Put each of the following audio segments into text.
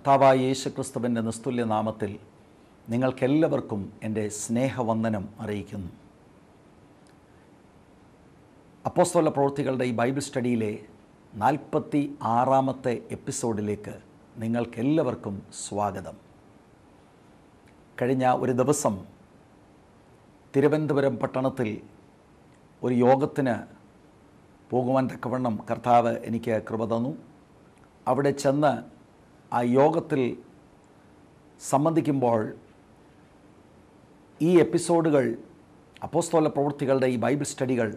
കർത്താവായ യേശുക്രിസ്തുവിൻ്റെ നിസ്തുല്യ നാമത്തിൽ നിങ്ങൾക്കെല്ലാവർക്കും എൻ്റെ സ്നേഹവന്ദനം അറിയിക്കുന്നു. അപ്പോസ്തല പ്രവൃത്തികളുടെ ഈ ബൈബിൾ സ്റ്റഡിയിലെ 46-ാമത്തെ എപ്പിസോഡിലേക്ക് നിങ്ങൾക്കെല്ലാവർക്കും സ്വാഗതം. കഴിഞ്ഞ ഒരു ദിവസം തിരുവനന്തപുരം പട്ടണത്തിൽ ഒരു യോഗത്തിന് പോകുവാൻ തക്കവണ്ണം കർത്താവ് എനിക്ക് കൃപ തന്നു. അവിടെ ചെന്ന് ആ യോഗത്തിൽ സംബന്ധിക്കുമ്പോൾ ഈ എപ്പിസോഡുകൾ, അപ്പോസ്തല പ്രവൃത്തികളുടെ ഈ ബൈബിൾ സ്റ്റഡികൾ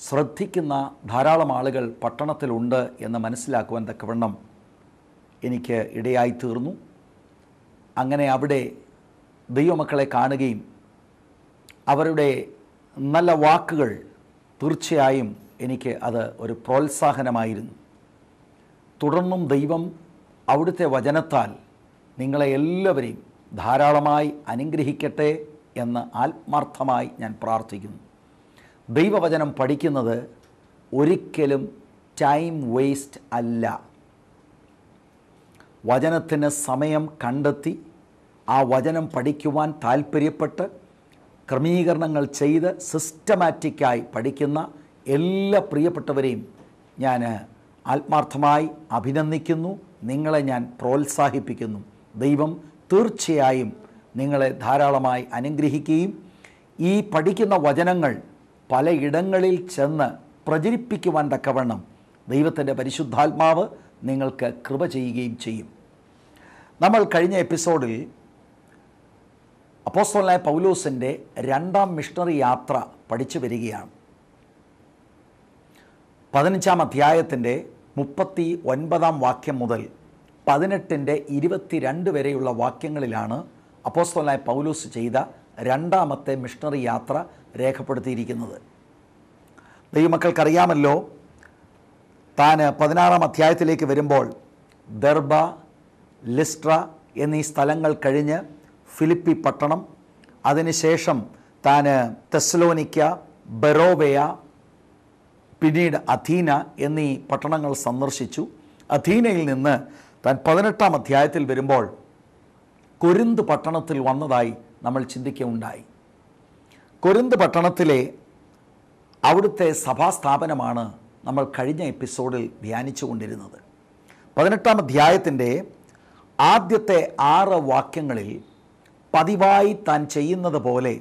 ശ്രദ്ധിക്കുന്ന ധാരാളം ആളുകൾ പട്ടണത്തിലുണ്ട് എന്ന് മനസ്സിലാക്കുവാൻ തക്കവണ്ണം എനിക്ക് ഇടയായിത്തീർന്നു. അങ്ങനെ അവിടെ ദൈവമക്കളെ കാണുകയും അവരുടെ നല്ല വാക്കുകൾ തീർച്ചയായും എനിക്ക് അത് ഒരു പ്രോത്സാഹനമായിരുന്നു. തുടർന്നും ദൈവം അവിടുത്തെ വചനത്താൽ നിങ്ങളെ എല്ലാവരെയും ധാരാളമായി അനുഗ്രഹിക്കട്ടെ എന്ന് ആത്മാർത്ഥമായി ഞാൻ പ്രാർത്ഥിക്കുന്നു. ദൈവവചനം പഠിക്കുന്നത് ഒരിക്കലും ടൈം വേസ്റ്റ് അല്ല. വചനത്തിന് സമയം കണ്ടെത്തി ആ വചനം പഠിക്കുവാൻ താല്പര്യപ്പെട്ട് ക്രമീകരണങ്ങൾ ചെയ്ത് സിസ്റ്റമാറ്റിക്കായി പഠിക്കുന്ന എല്ലാ പ്രിയപ്പെട്ടവരെയും ഞാൻ ആത്മാർത്ഥമായി അഭിനന്ദിക്കുന്നു. നിങ്ങളെ ഞാൻ പ്രോത്സാഹിപ്പിക്കുന്നു. ദൈവം തീർച്ചയായും നിങ്ങളെ ധാരാളമായി അനുഗ്രഹിക്കുകയും ഈ പഠിക്കുന്ന വചനങ്ങൾ പലയിടങ്ങളിൽ ചെന്ന് പ്രചരിപ്പിക്കുവാൻ തക്കവണ്ണം ദൈവത്തിൻ്റെ പരിശുദ്ധാത്മാവ് നിങ്ങൾക്ക് കൃപ ചെയ്യുകയും ചെയ്യും. നമ്മൾ കഴിഞ്ഞ എപ്പിസോഡിൽ അപ്പോസ്തലനായ പൗലോസിൻ്റെ 2ാം മിഷണറി യാത്ര പഠിച്ചു വരികയാണ്. 15-ാം അധ്യായത്തിൻ്റെ 39-ാം വാക്യം മുതൽ 18-ൻ്റെ 22 വരെയുള്ള വാക്യങ്ങളിലാണ് അപ്പോസ്തലനായ പൗലോസ് ചെയ്ത 2ാമത്തെ മിഷണറി യാത്ര രേഖപ്പെടുത്തിയിരിക്കുന്നത്. ദൈവമക്കൾക്കറിയാമല്ലോ, താൻ 16-ാം അധ്യായത്തിലേക്ക് വരുമ്പോൾ ദർബ, ലിസ്ട്ര എന്നീ സ്ഥലങ്ങൾ കഴിഞ്ഞ് ഫിലിപ്പി പട്ടണം, അതിനുശേഷം താൻ തെസ്സലോനിക്ക, ബെറോവയ, പിന്നീട് അഥീന എന്നീ പട്ടണങ്ങൾ സന്ദർശിച്ചു. അഥീനയിൽ നിന്ന് താൻ 18-ാം അധ്യായത്തിൽ വരുമ്പോൾ കൊരിന്ത് പട്ടണത്തിൽ വന്നതായി നമ്മൾ ചിന്തിക്കുകയുണ്ടായി. കൊരിന്ത് പട്ടണത്തിലെ അവിടുത്തെ സഭാസ്ഥാപനമാണ് നമ്മൾ കഴിഞ്ഞ എപ്പിസോഡിൽ ധ്യാനിച്ചു കൊണ്ടിരുന്നത്. 18-ാം അധ്യായത്തിൻ്റെ ആദ്യത്തെ 6 വാക്യങ്ങളിൽ പതിവായി താൻ ചെയ്യുന്നത് പോലെ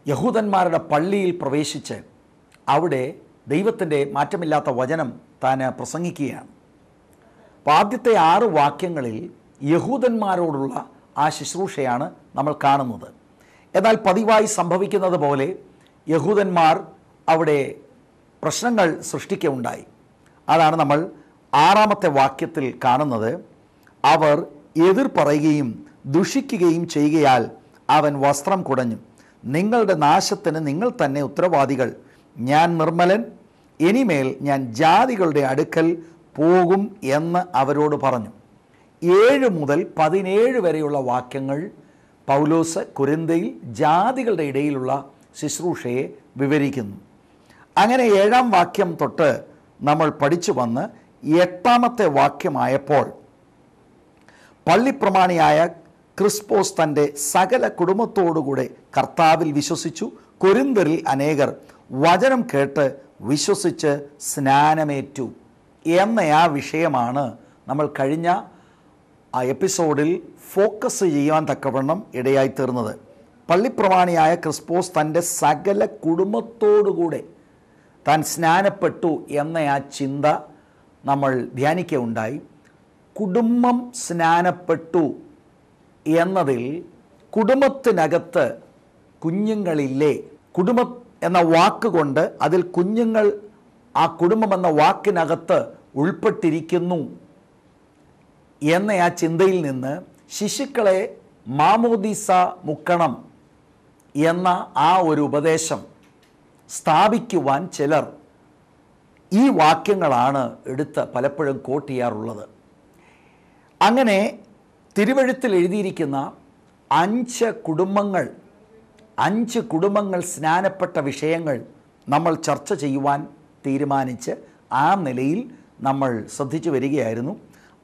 യഹൂദന്മാരുടെ പള്ളിയിൽ പ്രവേശിച്ച് അവിടെ ദൈവത്തിൻ്റെ മാറ്റമില്ലാത്ത വചനം താൻ പ്രസംഗിക്കുകയാണ്. അപ്പോൾ ആദ്യത്തെ 6 വാക്യങ്ങളിൽ യഹൂദന്മാരോടുള്ള ആ ശുശ്രൂഷയാണ് നമ്മൾ കാണുന്നത്. എന്നാൽ പതിവായി സംഭവിക്കുന്നത് പോലെ യഹൂദന്മാർ അവിടെ പ്രശ്നങ്ങൾ സൃഷ്ടിക്കുകയുണ്ടായി. അതാണ് നമ്മൾ 6-ാമത്തെ വാക്യത്തിൽ കാണുന്നത്. അവർ എതിർ പറയുകയും ദുഷിക്കുകയും ചെയ്യുകയാൽ അവൻ വസ്ത്രം കുടഞ്ഞു. നിങ്ങളുടെ നാശത്തിന് നിങ്ങൾ തന്നെ ഉത്തരവാദികൾ. ഞാൻ നിർമ്മലൻ, ഇനിമേൽ ഞാൻ ജാതികളുടെ അടുക്കൽ പോകും എന്ന് അവരോട് പറഞ്ഞു. 7 മുതൽ 17 വരെയുള്ള വാക്യങ്ങൾ പൗലോസ് കൊരിന്ഥയിൽ ജാതികളുടെ ഇടയിലുള്ള ശുശ്രൂഷയെ വിവരിക്കുന്നു. അങ്ങനെ 7-ാം വാക്യം തൊട്ട് നമ്മൾ പഠിച്ചു വന്ന് 8-ാമത്തെ വാക്യമായപ്പോൾ പള്ളിപ്രമാണിയായ ക്രിസ്പോസ് തൻ്റെ സകല കുടുംബത്തോടുകൂടെ കർത്താവിൽ വിശ്വസിച്ചു. കൊരിന്ത്യരിൽ അനേകർ വചനം കേട്ട് വിശ്വസിച്ച് സ്നാനമേറ്റു എന്ന ആ വിഷയമാണ് നമ്മൾ കഴിഞ്ഞ ആ എപ്പിസോഡിൽ ഫോക്കസ് ചെയ്യാൻ തക്കവണ്ണം ഇടയായിത്തീർന്നത്. പള്ളിപ്രമാണിയായ ക്രിസ്പോസ് തൻ്റെ സകല കുടുംബത്തോടുകൂടെ താൻ സ്നാനപ്പെട്ടു എന്ന ആ ചിന്ത നമ്മൾ ധ്യാനിക്കുകയുണ്ടായി. കുടുംബം സ്നാനപ്പെട്ടു എന്നതിൽ കുടുംബത്തിനകത്ത് കുഞ്ഞുങ്ങളില്ലേ? കുടുംബം എന്ന വാക്കുകൊണ്ട് അതിൽ കുഞ്ഞുങ്ങൾ ആ കുടുംബം എന്ന വാക്കിനകത്ത് ഉൾപ്പെട്ടിരിക്കുന്നു എന്ന ആ ചിന്തയിൽ നിന്ന് ശിശുക്കളെ മാമോദീസ മുക്കണം എന്ന ആ ഒരു ഉപദേശം സ്ഥാപിക്കുവാൻ ചിലർ ഈ വാക്യങ്ങളാണ് എടുത്ത് പലപ്പോഴും കോട്ട് ചെയ്യാറുള്ളത്. അങ്ങനെ തിരുവെഴുത്തിൽ എഴുതിയിരിക്കുന്ന 5 കുടുംബങ്ങൾ സ്നാനപ്പെട്ട വിഷയങ്ങൾ നമ്മൾ ചർച്ച ചെയ്യുവാൻ തീരുമാനിച്ച് ആ നിലയിൽ നമ്മൾ ശ്രദ്ധിച്ചു വരികയായിരുന്നു.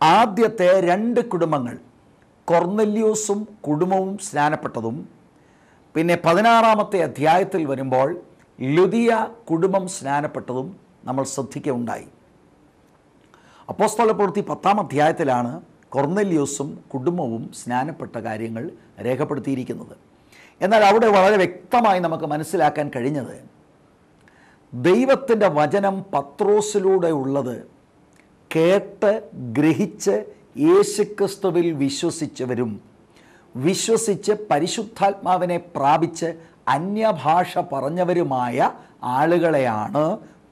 ആദ്യത്തെ 2 കുടുംബങ്ങൾ, കൊർന്നല്യോസും കുടുംബവും സ്നാനപ്പെട്ടതും, പിന്നെ 16-ാമത്തെ അധ്യായത്തിൽ വരുമ്പോൾ ലുദിയ കുടുംബം സ്നാനപ്പെട്ടതും നമ്മൾ ശ്രദ്ധിക്കുകയുണ്ടായി. അപ്പോസ്തലപ്രവൃത്തി 10-ാം അധ്യായത്തിലാണ് കൊർന്നല്യോസും കുടുംബവും സ്നാനപ്പെട്ട കാര്യങ്ങൾ രേഖപ്പെടുത്തിയിരിക്കുന്നത്. എന്നാൽ അവിടെ വളരെ വ്യക്തമായി നമുക്ക് മനസ്സിലാക്കാൻ കഴിഞ്ഞത്, ദൈവത്തിൻ്റെ വചനം പത്രോസിലൂടെ ഉള്ളത് കേട്ട് ഗ്രഹിച്ച് യേശുക്രിസ്തുവിൽ വിശ്വസിച്ചവരും വിശ്വസിച്ച് പരിശുദ്ധാത്മാവിനെ പ്രാപിച്ച് അന്യഭാഷ പറഞ്ഞവരുമായ ആളുകളെയാണ്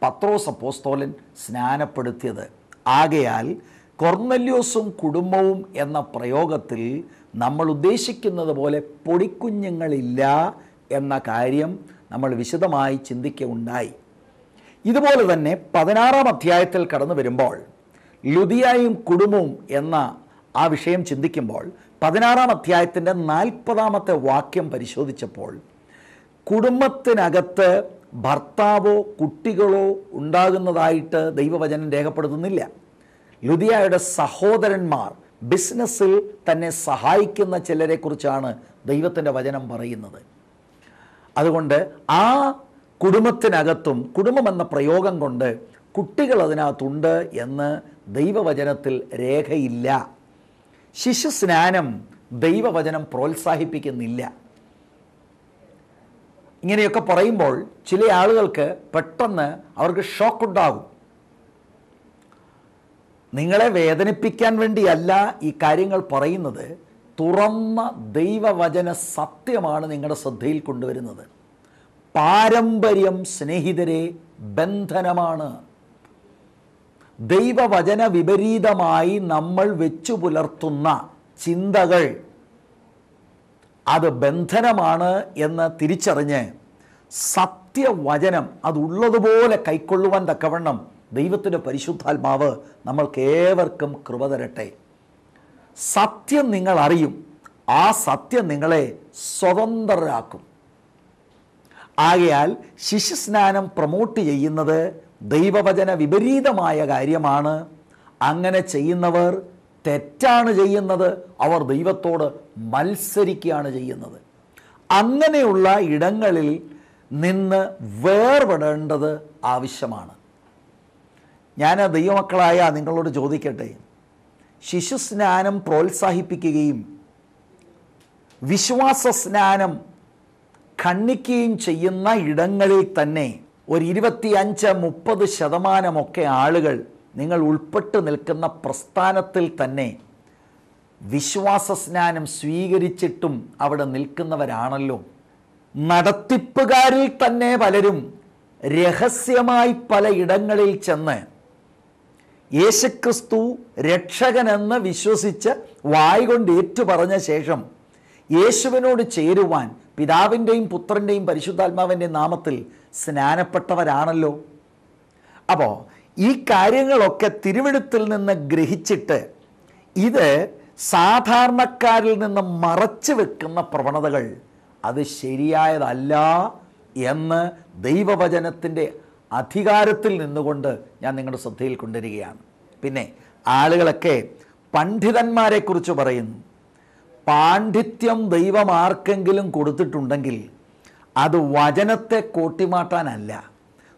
പത്രോസ് അപ്പോസ്തലൻ സ്നാനപ്പെടുത്തിയത്. ആകയാൽ കൊർന്നല്യോസും കുടുംബവും എന്ന പ്രയോഗത്തിൽ നമ്മൾ ഉദ്ദേശിക്കുന്നത് പോലെ പൊടിക്കുഞ്ഞുങ്ങളില്ല എന്ന കാര്യം നമ്മൾ വിശദമായി ചിന്തിക്കുകയുണ്ടായി. ഇതുപോലെ തന്നെ 16-ാം അധ്യായത്തിൽ കടന്നു വരുമ്പോൾ ലുദിയയും കുടുംബവും എന്ന ആ വിഷയം ചിന്തിക്കുമ്പോൾ 16-ാം അധ്യായത്തിൻ്റെ 40-ാമത്തെ വാക്യം പരിശോധിച്ചപ്പോൾ കുടുംബത്തിനകത്ത് ഭർത്താവോ കുട്ടികളോ ഉണ്ടാകുന്നതായിട്ട് ദൈവവചനം രേഖപ്പെടുത്തുന്നില്ല. ലുദിയയുടെ സഹോദരന്മാർ, ബിസിനസ്സിൽ തന്നെ സഹായിക്കുന്ന ചിലരെക്കുറിച്ചാണ് ദൈവത്തിൻ്റെ വചനം പറയുന്നത്. അതുകൊണ്ട് ആ കുടുംബത്തിനകത്തും കുടുംബമെന്ന പ്രയോഗം കൊണ്ട് കുട്ടികൾ അതിനകത്തുണ്ട് എന്ന് ദൈവവചനത്തിൽ രേഖയില്ല. ശിശുസ്നാനം ദൈവവചനം പ്രോത്സാഹിപ്പിക്കുന്നില്ല. ഇങ്ങനെയൊക്കെ പറയുമ്പോൾ ചില ആളുകൾക്ക് പെട്ടെന്ന് അവർക്ക് ഷോക്കുണ്ടാകും. നിങ്ങളെ വേദനിപ്പിക്കാൻ വേണ്ടിയല്ല ഈ കാര്യങ്ങൾ പറയുന്നത്, തുറന്ന ദൈവവചന സത്യമാണ് നിങ്ങളുടെ ശ്രദ്ധയിൽ കൊണ്ടുവരുന്നത്. പാരമ്പര്യം സ്നേഹിതരെ ബന്ധനമാണ്. ദൈവവചന വിപരീതമായി നമ്മൾ വെച്ചു പുലർത്തുന്ന ചിന്തകൾ അത് ബന്ധനമാണ് എന്ന് തിരിച്ചറിഞ്ഞ് സത്യവചനം അതുള്ളതുപോലെ കൈക്കൊള്ളുവാൻ തക്കവണ്ണം ദൈവത്തിൻ്റെ പരിശുദ്ധാത്മാവ് നമ്മൾക്കേവർക്കും കൃപ തരട്ടെ. സത്യം നിങ്ങൾ അറിയും, ആ സത്യം നിങ്ങളെ സ്വതന്ത്രരാക്കും. ആകയാൽ ശിശുസ്നാനം പ്രൊമോട്ട് ചെയ്യുന്നത് ദൈവവചന വിപരീതമായ കാര്യമാണ്. അങ്ങനെ ചെയ്യുന്നവർ തെറ്റാണ് ചെയ്യുന്നത്, അവർ ദൈവത്തോട് മത്സരിക്കുകയാണ് ചെയ്യുന്നത്. അങ്ങനെയുള്ള ഇടങ്ങളിൽ നിന്ന് വേർപെടേണ്ടത് ആവശ്യമാണ്. ഞാൻ ദൈവമക്കളായ നിങ്ങളോട് ചോദിക്കട്ടെ, ശിശുസ്നാനം പ്രോത്സാഹിപ്പിക്കുകയും വിശ്വാസ സ്നാനം ഖണ്ഡിക്കുകയും ചെയ്യുന്ന ഇടങ്ങളിൽ തന്നെ ഒരു 25-30% ആളുകൾ നിങ്ങൾ ഉൾപ്പെട്ട് നിൽക്കുന്ന പ്രസ്ഥാനത്തിൽ തന്നെ വിശ്വാസ സ്നാനം സ്വീകരിച്ചിട്ടും അവിടെ നിൽക്കുന്നവരാണല്ലോ. നടത്തിപ്പുകാരിൽ തന്നെ പലരും രഹസ്യമായി പല ഇടങ്ങളിൽ ചെന്ന് യേശുക്രിസ്തു രക്ഷകനെന്ന് വിശ്വസിച്ച് വായ്കൊണ്ട് ഏറ്റുപറഞ്ഞ ശേഷം യേശുവിനോട് ചേരുവാൻ പിതാവിൻ്റെയും പുത്രൻ്റെയും പരിശുദ്ധാത്മാവിൻ്റെയും നാമത്തിൽ സ്നാനപ്പെട്ടവരാണല്ലോ. അപ്പോൾ ഈ കാര്യങ്ങളൊക്കെ തിരുവെഴുത്തിൽ നിന്ന് ഗ്രഹിച്ചിട്ട് ഇത് സാധാരണക്കാരിൽ നിന്ന് മറച്ചു വെക്കുന്ന പ്രവണതകൾ അത് ശരിയായതല്ല എന്ന് ദൈവവചനത്തിൻ്റെ അധികാരത്തിൽ നിന്നുകൊണ്ട് ഞാൻ നിങ്ങളുടെ ശ്രദ്ധയിൽ കൊണ്ടുവരികയാണ്. പിന്നെ ആളുകളൊക്കെ പണ്ഡിതന്മാരെക്കുറിച്ച് പറയുന്നു. പാണ്ഡിത്യം ദൈവം ആർക്കെങ്കിലും കൊടുത്തിട്ടുണ്ടെങ്കിൽ അത് വചനത്തെ കോട്ടിമാട്ടാനല്ല,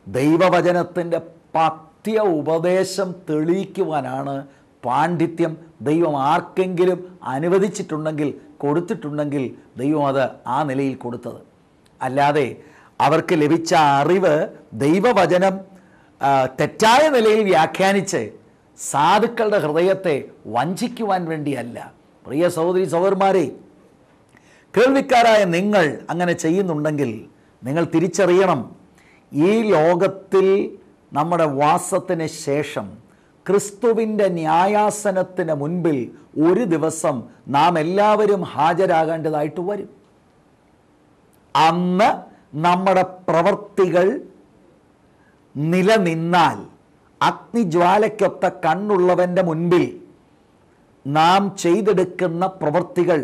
ദൈവവചനത്തിൻ്റെ പഥ്യ ഉപദേശം തെളിയിക്കുവാനാണ് പാണ്ഡിത്യം ദൈവം ആർക്കെങ്കിലും അനുവദിച്ചിട്ടുണ്ടെങ്കിൽ, കൊടുത്തിട്ടുണ്ടെങ്കിൽ ദൈവം അത് ആ നിലയിൽ കൊടുത്തത്. അല്ലാതെ അവർക്ക് ലഭിച്ച അറിവ് ദൈവവചനം തെറ്റായ നിലയിൽ വ്യാഖ്യാനിച്ച് സാധുക്കളുടെ ഹൃദയത്തെ വഞ്ചിക്കുവാൻ വേണ്ടിയല്ല. പ്രിയ സഹോദരി സഹോദരന്മാരെ, കേൾവിക്കാരായ നിങ്ങൾ അങ്ങനെ ചെയ്യുന്നുണ്ടെങ്കിൽ നിങ്ങൾ തിരിച്ചറിയണം, ഈ ലോകത്തിൽ നമ്മുടെ വാസത്തിന് ശേഷം ക്രിസ്തുവിൻ്റെ ന്യായാസനത്തിന് മുൻപിൽ ഒരു ദിവസം നാം എല്ലാവരും ഹാജരാകേണ്ടതായിട്ട് വരും. അന്ന് നമ്മുടെ പ്രവൃത്തികൾ നിലനിന്നാൽ, അഗ്നിജ്വാലയ്ക്കൊത്ത കണ്ണുള്ളവൻ്റെ മുൻപിൽ നാം ചെയ്തെടുക്കുന്ന പ്രവൃത്തികൾ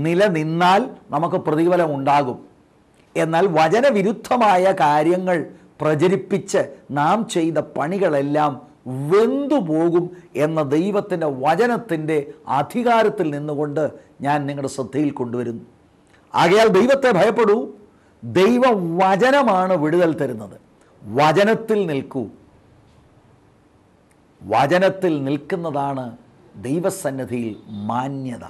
നിലനിന്നാൽ നമുക്ക് പ്രതിഫലം ഉണ്ടാകും. എന്നാൽ വചനവിരുദ്ധമായ കാര്യങ്ങൾ പ്രചരിപ്പിച്ച് നാം ചെയ്ത പണികളെല്ലാം വെന്തുപോകും എന്ന ദൈവത്തിൻ്റെ വചനത്തിൻ്റെ അധികാരത്തിൽ നിന്നുകൊണ്ട് ഞാൻ നിങ്ങളുടെ ശ്രദ്ധയിൽ കൊണ്ടുവരുന്നു. ആകയാൽ ദൈവത്തെ ഭയപ്പെടൂ. ദൈവവചനമാണ് വിടുതൽ തരുന്നത്. വചനത്തിൽ നിൽക്കൂ. വചനത്തിൽ നിൽക്കുന്നതാണ് ദൈവസന്നിധിയിൽ മാന്യത.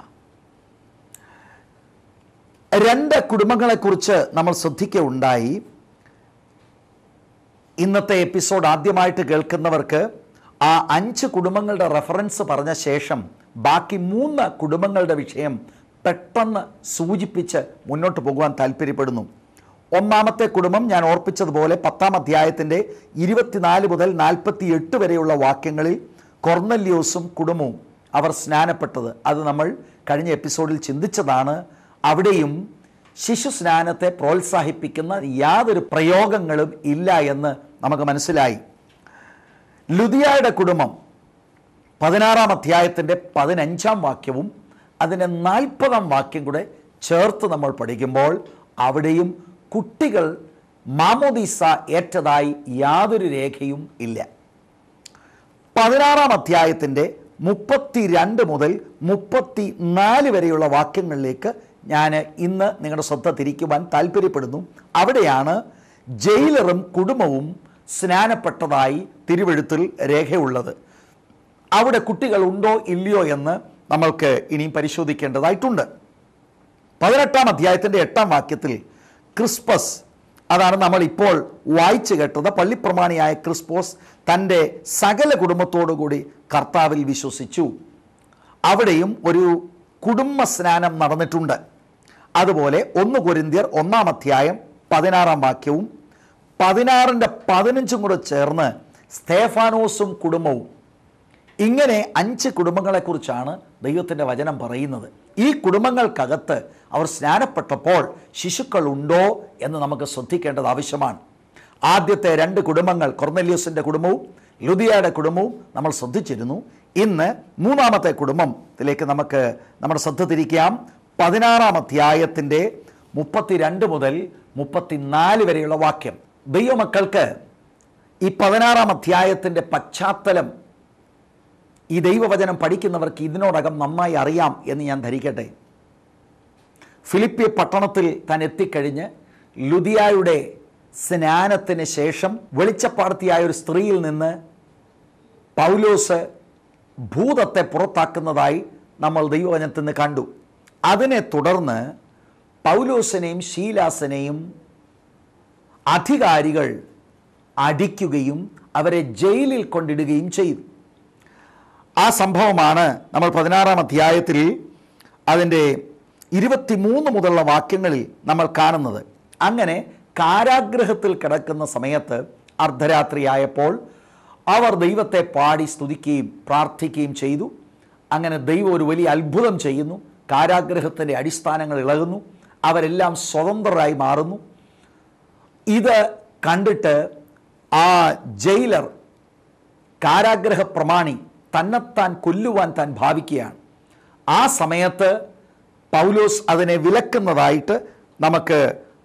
2 കുടുംബങ്ങളെക്കുറിച്ച് നമ്മൾ ശ്രദ്ധിക്കുകയുണ്ടായി. ഇന്നത്തെ എപ്പിസോഡ് ആദ്യമായിട്ട് കേൾക്കുന്നവർക്ക് ആ 5 കുടുംബങ്ങളുടെ റെഫറൻസ് പറഞ്ഞ ശേഷം ബാക്കി 3 കുടുംബങ്ങളുടെ വിഷയം പെട്ടെന്ന് സൂചിപ്പിച്ച് മുന്നോട്ട് പോകുവാൻ താല്പര്യപ്പെടുന്നു. ഒന്നാമത്തെ കുടുംബം ഞാൻ ഓർപ്പിച്ചതുപോലെ 10-ാം അധ്യായത്തിൻ്റെ 24 മുതൽ 48 വരെയുള്ള വാക്യങ്ങളിൽ കൊർന്നല്യോസും കുടുംബവും അവർ സ്നാനപ്പെട്ടത് അത് നമ്മൾ കഴിഞ്ഞ എപ്പിസോഡിൽ ചിന്തിച്ചതാണ്. അവിടെയും ശിശു സ്നാനത്തെ പ്രോത്സാഹിപ്പിക്കുന്ന യാതൊരു പ്രയോഗങ്ങളും ഇല്ല എന്ന് നമുക്ക് മനസ്സിലായി. ലുദിയയുടെ കുടുംബം 16-ാം അധ്യായത്തിൻ്റെ 15-ാം വാക്യവും അതിൻ്റെ 40-ാം വാക്യം കൂടെ ചേർത്ത് നമ്മൾ പഠിക്കുമ്പോൾ അവിടെയും കുട്ടികൾ മാമോദീസ ഏറ്റതായി യാതൊരു രേഖയും ഇല്ല. 16-ാം അധ്യായത്തിൻ്റെ 32 മുതൽ 34 വരെയുള്ള വാക്യങ്ങളിലേക്ക് ഞാൻ ഇന്ന് നിങ്ങളുടെ ശ്രദ്ധ തിരിക്കുവാൻ താല്പര്യപ്പെടുന്നു. അവിടെയാണ് ജയിലറും കുടുംബവും സ്നാനപ്പെട്ടതായി തിരുവെഴുത്തിൽ രേഖയുള്ളത്. അവിടെ കുട്ടികൾ ഉണ്ടോ ഇല്ലയോ എന്ന് നമ്മൾക്ക് ഇനിയും പരിശോധിക്കേണ്ടതായിട്ടുണ്ട്. 18-ാം അധ്യായത്തിൻ്റെ 8-ാം വാക്യത്തിൽ ക്രിസ്പസ്, അതാണ് നമ്മൾ ഇപ്പോൾ വായിച്ചു കേട്ടത്, പള്ളിപ്രമാണിയായ ക്രിസ്പോസ് തൻ്റെ സകല കുടുംബത്തോടുകൂടി കർത്താവിൽ വിശ്വസിച്ചു. അവിടെയും ഒരു കുടുംബ സ്നാനം നടന്നിട്ടുണ്ട്. അതുപോലെ 1 കൊരിന്ത്യർ 1-ാം അധ്യായം 16-ാം വാക്യവും 16-ന്റെ 15 കൂടെ ചേർന്ന് സ്തേഫാനോസും കുടുംബവും, ഇങ്ങനെ 5 കുടുംബങ്ങളെക്കുറിച്ചാണ് ദൈവത്തിൻ്റെ വചനം പറയുന്നത്. ഈ കുടുംബങ്ങൾക്കകത്ത് അവർ സ്നാനപ്പെട്ടപ്പോൾ ശിശുക്കൾ ഉണ്ടോ എന്ന് നമുക്ക് ശ്രദ്ധിക്കേണ്ടത് ആവശ്യമാണ്. ആദ്യത്തെ 2 കുടുംബങ്ങൾ കൊർന്നല്യോസിൻ്റെ കുടുംബവും ലുദിയയുടെ കുടുംബവും നമ്മൾ ശ്രദ്ധിച്ചിരുന്നു. ഇന്ന് 3-ാമത്തെ കുടുംബത്തിലേക്ക് നമുക്ക് നമ്മുടെ ശ്രദ്ധ തിരിക്കാം. 16-ാം അധ്യായത്തിൻ്റെ 32 മുതൽ 34 വരെയുള്ള വാക്യം. ദൈവമക്കൾക്ക് ഈ 16-ാം അധ്യായത്തിൻ്റെ പശ്ചാത്തലം ഈ ദൈവവചനം പഠിക്കുന്നവർക്ക് ഇതിനോടകം നന്നായി അറിയാം എന്ന് ഞാൻ ധരിക്കട്ടെ. ഫിലിപ്പി പട്ടണത്തിൽ താൻ എത്തിക്കഴിഞ്ഞ് ലുദിയയുടെ സ്നാനത്തിന് ശേഷം വെളിച്ചപ്പാടത്തിയായ ഒരു സ്ത്രീയിൽ നിന്ന് പൗലോസ് ഭൂതത്തെ പുറത്താക്കുന്നതായി നമ്മൾ ദൈവവചനത്തിൽ നിന്ന് കണ്ടു. അതിനെ തുടർന്ന് പൗലോസിനെയും ശീലാസിനെയും അധികാരികൾ അടിക്കുകയും അവരെ ജയിലിൽ കൊണ്ടിടുകയും ചെയ്തു. ആ സംഭവമാണ് നമ്മൾ 16-ാം അധ്യായത്തിൽ അതിൻ്റെ 23 മുതലുള്ള വാക്യങ്ങളിൽ നമ്മൾ കാണുന്നത്. അങ്ങനെ കാരാഗ്രഹത്തിൽ കിടക്കുന്ന സമയത്ത് അർദ്ധരാത്രിയായപ്പോൾ അവർ ദൈവത്തെ പാടി സ്തുതിക്കുകയും പ്രാർത്ഥിക്കുകയും ചെയ്തു. അങ്ങനെ ദൈവം ഒരു വലിയ അത്ഭുതം ചെയ്യുന്നു. കാരാഗ്രഹത്തിൻ്റെ അടിസ്ഥാനങ്ങൾ ഇളകുന്നു. അവരെല്ലാം സ്വതന്ത്രരായി മാറുന്നു. ഇത് കണ്ടിട്ട് ആ ജയിലർ, കാരാഗ്രഹ പ്രമാണി, തന്നെത്താൻ കൊല്ലുവാൻ താൻ ഭാവിക്കുകയാണ്. ആ സമയത്ത് പൗലോസ് അതിനെ വിലക്കുന്നതായിട്ട് നമുക്ക്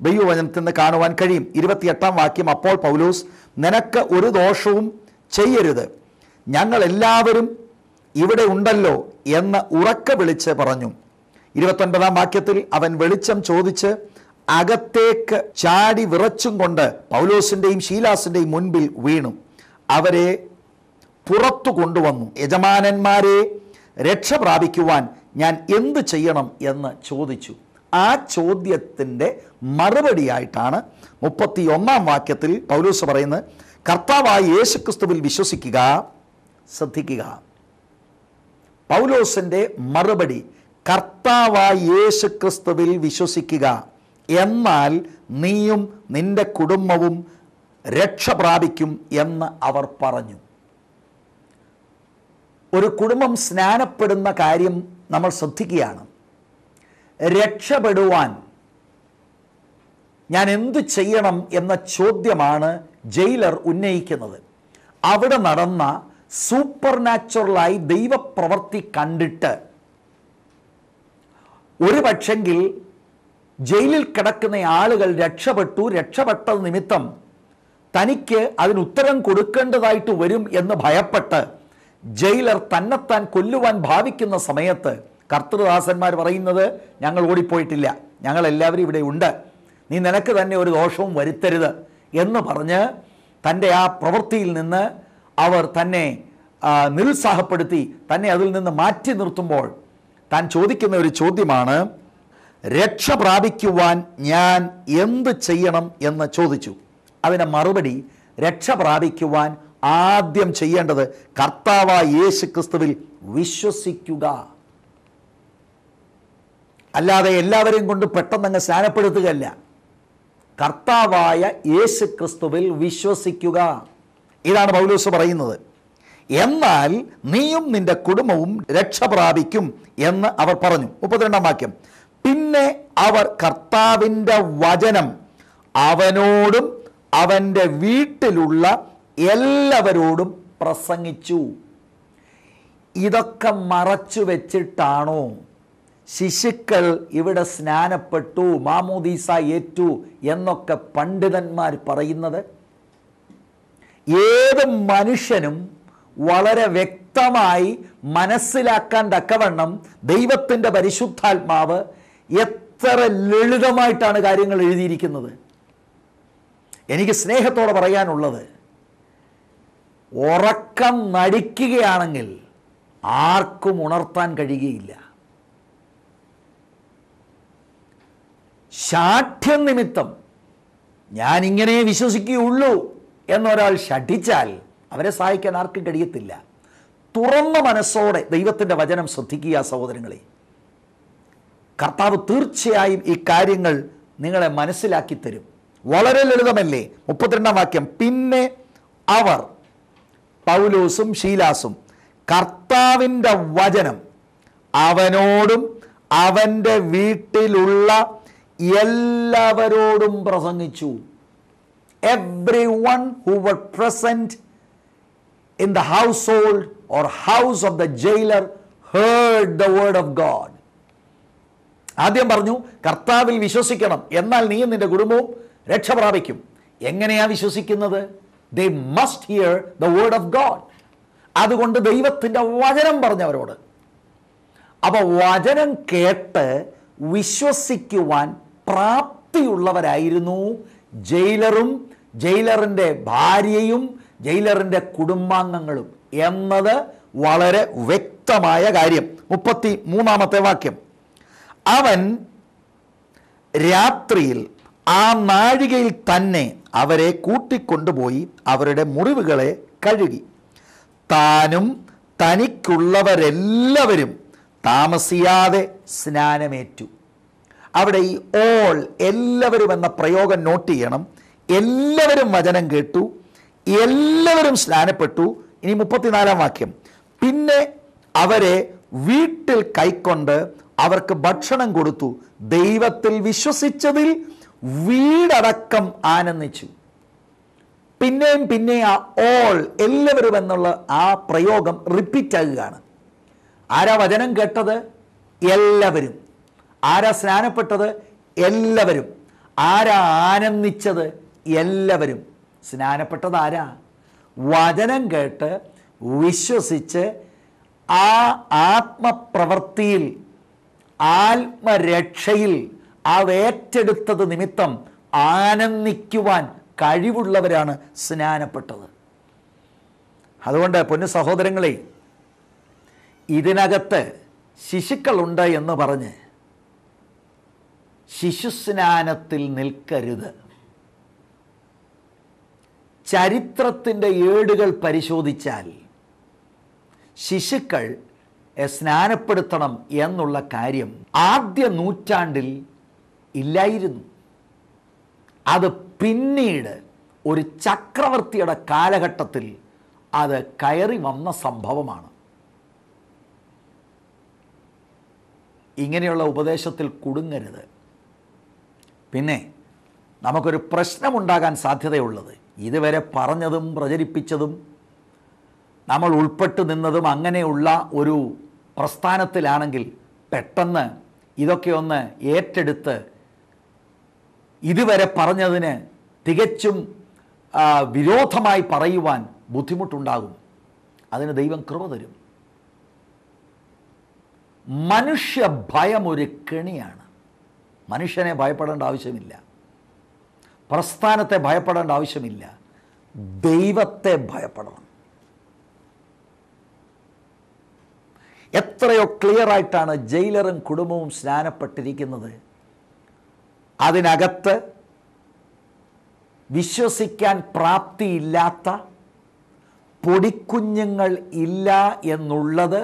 ദൈവവചനത്തിൽ നിന്ന് കാണുവാൻ കഴിയും. 28-ാം വാക്യം, അപ്പോൾ പൗലോസ്, നിനക്ക് ഒരു ദോഷവും ചെയ്യരുത്, ഞങ്ങൾ എല്ലാവരും ഇവിടെ ഉണ്ടല്ലോ എന്ന് ഉറക്കെ വിളിച്ച് പറഞ്ഞു. 29-ാം വാക്യത്തിൽ അവൻ വെളിച്ചം ചോദിച്ച് അകത്തേക്ക് ചാടി വിറച്ചും കൊണ്ട് പൗലോസിൻ്റെയും ശീലാസിൻ്റെയും മുൻപിൽ വീണു. അവരെ പുറത്തു കൊണ്ടുവന്നു. യജമാനന്മാരെ, രക്ഷ പ്രാപിക്കുവാൻ ഞാൻ എന്ത് ചെയ്യണം എന്ന് ചോദിച്ചു. ആ ചോദ്യത്തിൻ്റെ മറുപടിയായിട്ടാണ് 31-ാം വാക്യത്തിൽ പൗലോസ് പറയുന്നത്, കർത്താവായ യേശുക്രിസ്തുവിൽ വിശ്വസിക്കുക. ശ്രദ്ധിക്കുക, പൗലോസിൻ്റെ മറുപടി കർത്താവായ യേശുക്രിസ്തുവിൽ വിശ്വസിക്കുക, എന്നാൽ നീയും നിന്റെ കുടുംബവും രക്ഷ പ്രാപിക്കും എന്ന് അവർ പറഞ്ഞു. ഒരു കുടുംബം സ്നാനപ്പെടുന്ന കാര്യം നമ്മൾ ശ്രദ്ധിക്കുകയാണ്. രക്ഷപ്പെടുവാൻ ഞാൻ എന്തു ചെയ്യണം എന്ന ചോദ്യമാണ് ജയിലർ ഉന്നയിക്കുന്നത്. അവിടെ നടന്ന സൂപ്പർ നാച്ചുറലായി ദൈവപ്രവൃത്തി കണ്ടിട്ട് ഒരു പക്ഷെങ്കിൽ ജയിലിൽ കിടക്കുന്ന ആളുകൾ രക്ഷപ്പെട്ടത് നിമിത്തം തനിക്ക് അതിനുത്തരം കൊടുക്കേണ്ടതായിട്ട് വരും എന്ന് ഭയപ്പെട്ട് ജയിലർ തന്നെത്താൻ കൊല്ലുവാൻ ഭാവിക്കുന്ന സമയത്ത് കർത്തൃദാസന്മാർ പറയുന്നത്, ഞങ്ങൾ ഓടിപ്പോയിട്ടില്ല, ഞങ്ങളെല്ലാവരും ഇവിടെ ഉണ്ട്, നീ നിനക്ക് തന്നെ ഒരു ദോഷവും വരുത്തരുത് എന്ന് പറഞ്ഞ് തൻ്റെ ആ പ്രവൃത്തിയിൽ നിന്ന് അവർ തന്നെ നിരുത്സാഹപ്പെടുത്തി തന്നെ അതിൽ നിന്ന് മാറ്റി നിർത്തുമ്പോൾ താൻ ചോദിക്കുന്ന ഒരു ചോദ്യമാണ്, രക്ഷ പ്രാപിക്കുവാൻ ഞാൻ എന്ത് ചെയ്യണം എന്ന് ചോദിച്ചു. അതിന് മറുപടി, രക്ഷ പ്രാപിക്കുവാൻ ആദ്യം ചെയ്യേണ്ടത് കർത്താവായ യേശു ക്രിസ്തുവിൽ വിശ്വസിക്കുക. അല്ലാതെ എല്ലാവരെയും കൊണ്ട് പെട്ടെന്നങ്ങ് സ്നാനപ്പെടുത്തുകയല്ല. കർത്താവായ യേശു ക്രിസ്തുവിൽ വിശ്വസിക്കുക. ഇതാണ് പൗലോസ് പറയുന്നത്. എന്നാൽ നീയും നിന്റെ കുടുംബവും രക്ഷ പ്രാപിക്കും എന്ന് അവർ പറഞ്ഞു. 32-ാം വാക്യം, പിന്നെ അവർ കർത്താവിൻ്റെ വചനം അവനോടും അവൻ്റെ വീട്ടിലുള്ള എല്ലാവരോടും പ്രസംഗിച്ചു. ഇതൊക്കെ മറച്ചു വെച്ചിട്ടാണോ ശിശുക്കൾ ഇവിടെ സ്നാനപ്പെട്ടു, മാമോദീസ ഏറ്റു എന്നൊക്കെ പണ്ഡിതന്മാർ പറയുന്നത്? ഏത് മനുഷ്യനും വളരെ വ്യക്തമായി മനസ്സിലാക്കാൻ തക്കവണ്ണം ദൈവത്തിൻ്റെ പരിശുദ്ധാത്മാവ് എത്ര ലളിതമായിട്ടാണ് കാര്യങ്ങൾ എഴുതിയിരിക്കുന്നത്. എനിക്ക് സ്നേഹത്തോടെ പറയാനുള്ളത്, ഉറക്കം നടിക്കുകയാണെങ്കിൽ ആർക്കും ഉണർത്താൻ കഴിയുകയില്ല. ശാഠ്യം നിമിത്തം ഞാനിങ്ങനെ വിശ്വസിക്കുകയുള്ളൂ എന്നൊരാൾ ശഠിച്ചാൽ അവരെ സഹായിക്കാൻ ആർക്കും കഴിയത്തില്ല. തുറന്ന മനസ്സോടെ ദൈവത്തിൻ്റെ വചനം ശ്രദ്ധിക്കുക സഹോദരങ്ങളെ. കർത്താവ് തീർച്ചയായും ഈ കാര്യങ്ങൾ നിങ്ങളെ മനസ്സിലാക്കി തരും. വളരെ ലളിതമല്ലേ? 32-ാം വാക്യം, പിന്നെ അവർ, പൗലോസും ശീലാസും, കർത്താവിൻ്റെ വചനം അവനോടും അവൻ്റെ വീട്ടിലുള്ള എല്ലാവരോടും പ്രസംഗിച്ചു. Everyone who were present in the household or house of the jailer heard the word of God. ആദ്യം പറഞ്ഞു കർത്താവിൽ വിശ്വസിക്കണം, എന്നാൽ നീയും നിന്റെ കുടുംബവും രക്ഷ പ്രാപിക്കും. എങ്ങനെയാ വിശ്വസിക്കുന്നത്? They must hear the word of God. അതുകൊണ്ട് ദൈവത്തിൻ്റെ വചനം പറഞ്ഞവരോട്. അപ്പോൾ വചനം കേട്ട് വിശ്വസിക്കുവാൻ പ്രാപ്തിയുള്ളവരായിരുന്നു ജയിലറും ജയിലറിൻ്റെ ഭാര്യയും ജയിലറിൻ്റെ കുടുംബാംഗങ്ങളും എന്നത് വളരെ വ്യക്തമായ കാര്യം. 33-ാമത്തെ വാക്യം, അവൻ രാത്രിയിൽ ആ നാഴികയിൽ തന്നെ അവരെ കൂട്ടിക്കൊണ്ടുപോയി അവരുടെ മുറിവുകളെ കഴുകി. താനും തനിക്കുള്ളവരെല്ലാവരും താമസിയാതെ സ്നാനമേറ്റു. അവിടെ ഈ ഓൾ, എല്ലാവരും എന്ന പ്രയോഗം നോട്ട് ചെയ്യണം. എല്ലാവരും വചനം കേട്ടു, എല്ലാവരും സ്നാനപ്പെട്ടു. ഇനി 34-ാം വാക്യം, പിന്നെ അവരെ വീട്ടിൽ കൈക്കൊണ്ട് അവർക്ക് ഭക്ഷണം കൊടുത്തു. ദൈവത്തിൽ വിശ്വസിച്ചതിൽ വീടടക്കം ആനന്ദിച്ചു. പിന്നെയും പിന്നെ ആ ഓൾ, എല്ലാവരും എന്നുള്ള ആ പ്രയോഗം റിപ്പീറ്റ് ആകുകയാണ്. ആരാ വചനം കേട്ടത്? എല്ലാവരും. ആരാ സ്നാനപ്പെട്ടത്? എല്ലാവരും. ആരാ ആനന്ദിച്ചത്? എല്ലാവരും. സ്നാനപ്പെട്ടത് ആരാ? വചനം കേട്ട് വിശ്വസിച്ച് ആ ആത്മപ്രവൃത്തിയിൽ, ആത്മരക്ഷയിൽ ഏറ്റെടുത്തത് നിമിത്തം ആനന്ദിക്കുവാൻ കഴിവുള്ളവരാണ് സ്നാനപ്പെട്ടത്. അതുകൊണ്ട് പൊന്നു സഹോദരങ്ങളെ, ഇതിനകത്ത് ശിശുക്കളുണ്ട് എന്ന് പറഞ്ഞ് ശിശുസ്നാനത്തിൽ നിൽക്കരുത്. ചരിത്രത്തിൻ്റെ ഏടുകൾ പരിശോധിച്ചാൽ ശിശുക്കൾ സ്നാനപ്പെടുത്തണം എന്നുള്ള കാര്യം ആദ്യ നൂറ്റാണ്ടിൽ ഇല്ലായിരുന്നു. അത് പിന്നീട് ഒരു ചക്രവർത്തിയുടെ കാലഘട്ടത്തിൽ അത് കയറി വന്ന സംഭവമാണ്. ഇങ്ങനെയുള്ള ഉപദേശത്തിൽ കുടുങ്ങരുത്. പിന്നെ നമുക്കൊരു പ്രശ്നമുണ്ടാകാൻ സാധ്യതയുള്ളത്, ഇതുവരെ പറഞ്ഞതും പ്രചരിപ്പിച്ചതും നമ്മൾ ഉൾപ്പെട്ടു നിന്നതും അങ്ങനെയുള്ള ഒരു പ്രസ്ഥാനത്തിലാണെങ്കിൽ പെട്ടെന്ന് ഇതൊക്കെ ഒന്ന് ഏറ്റെടുത്ത് ഇതുവരെ പറഞ്ഞതിന് തികച്ചും വിരോധമായി പറയുവാൻ ബുദ്ധിമുട്ടുണ്ടാകും. അതിന് ദൈവം കൃപ തരും. മനുഷ്യ ഭയം ഒരു കെണിയാണ്. മനുഷ്യനെ ഭയപ്പെടേണ്ട ആവശ്യമില്ല, പ്രസ്ഥാനത്തെ ഭയപ്പെടേണ്ട ആവശ്യമില്ല, ദൈവത്തെ ഭയപ്പെടണം. എത്രയോ ക്ലിയറായിട്ടാണ് ജയിലറും കുടുംബവും സ്നാനപ്പെട്ടിരിക്കുന്നത്. അതിനകത്ത് വിശ്വസിക്കാൻ പ്രാപ്തിയില്ലാത്ത പൊടിക്കുഞ്ഞുങ്ങൾ ഇല്ല എന്നുള്ളത്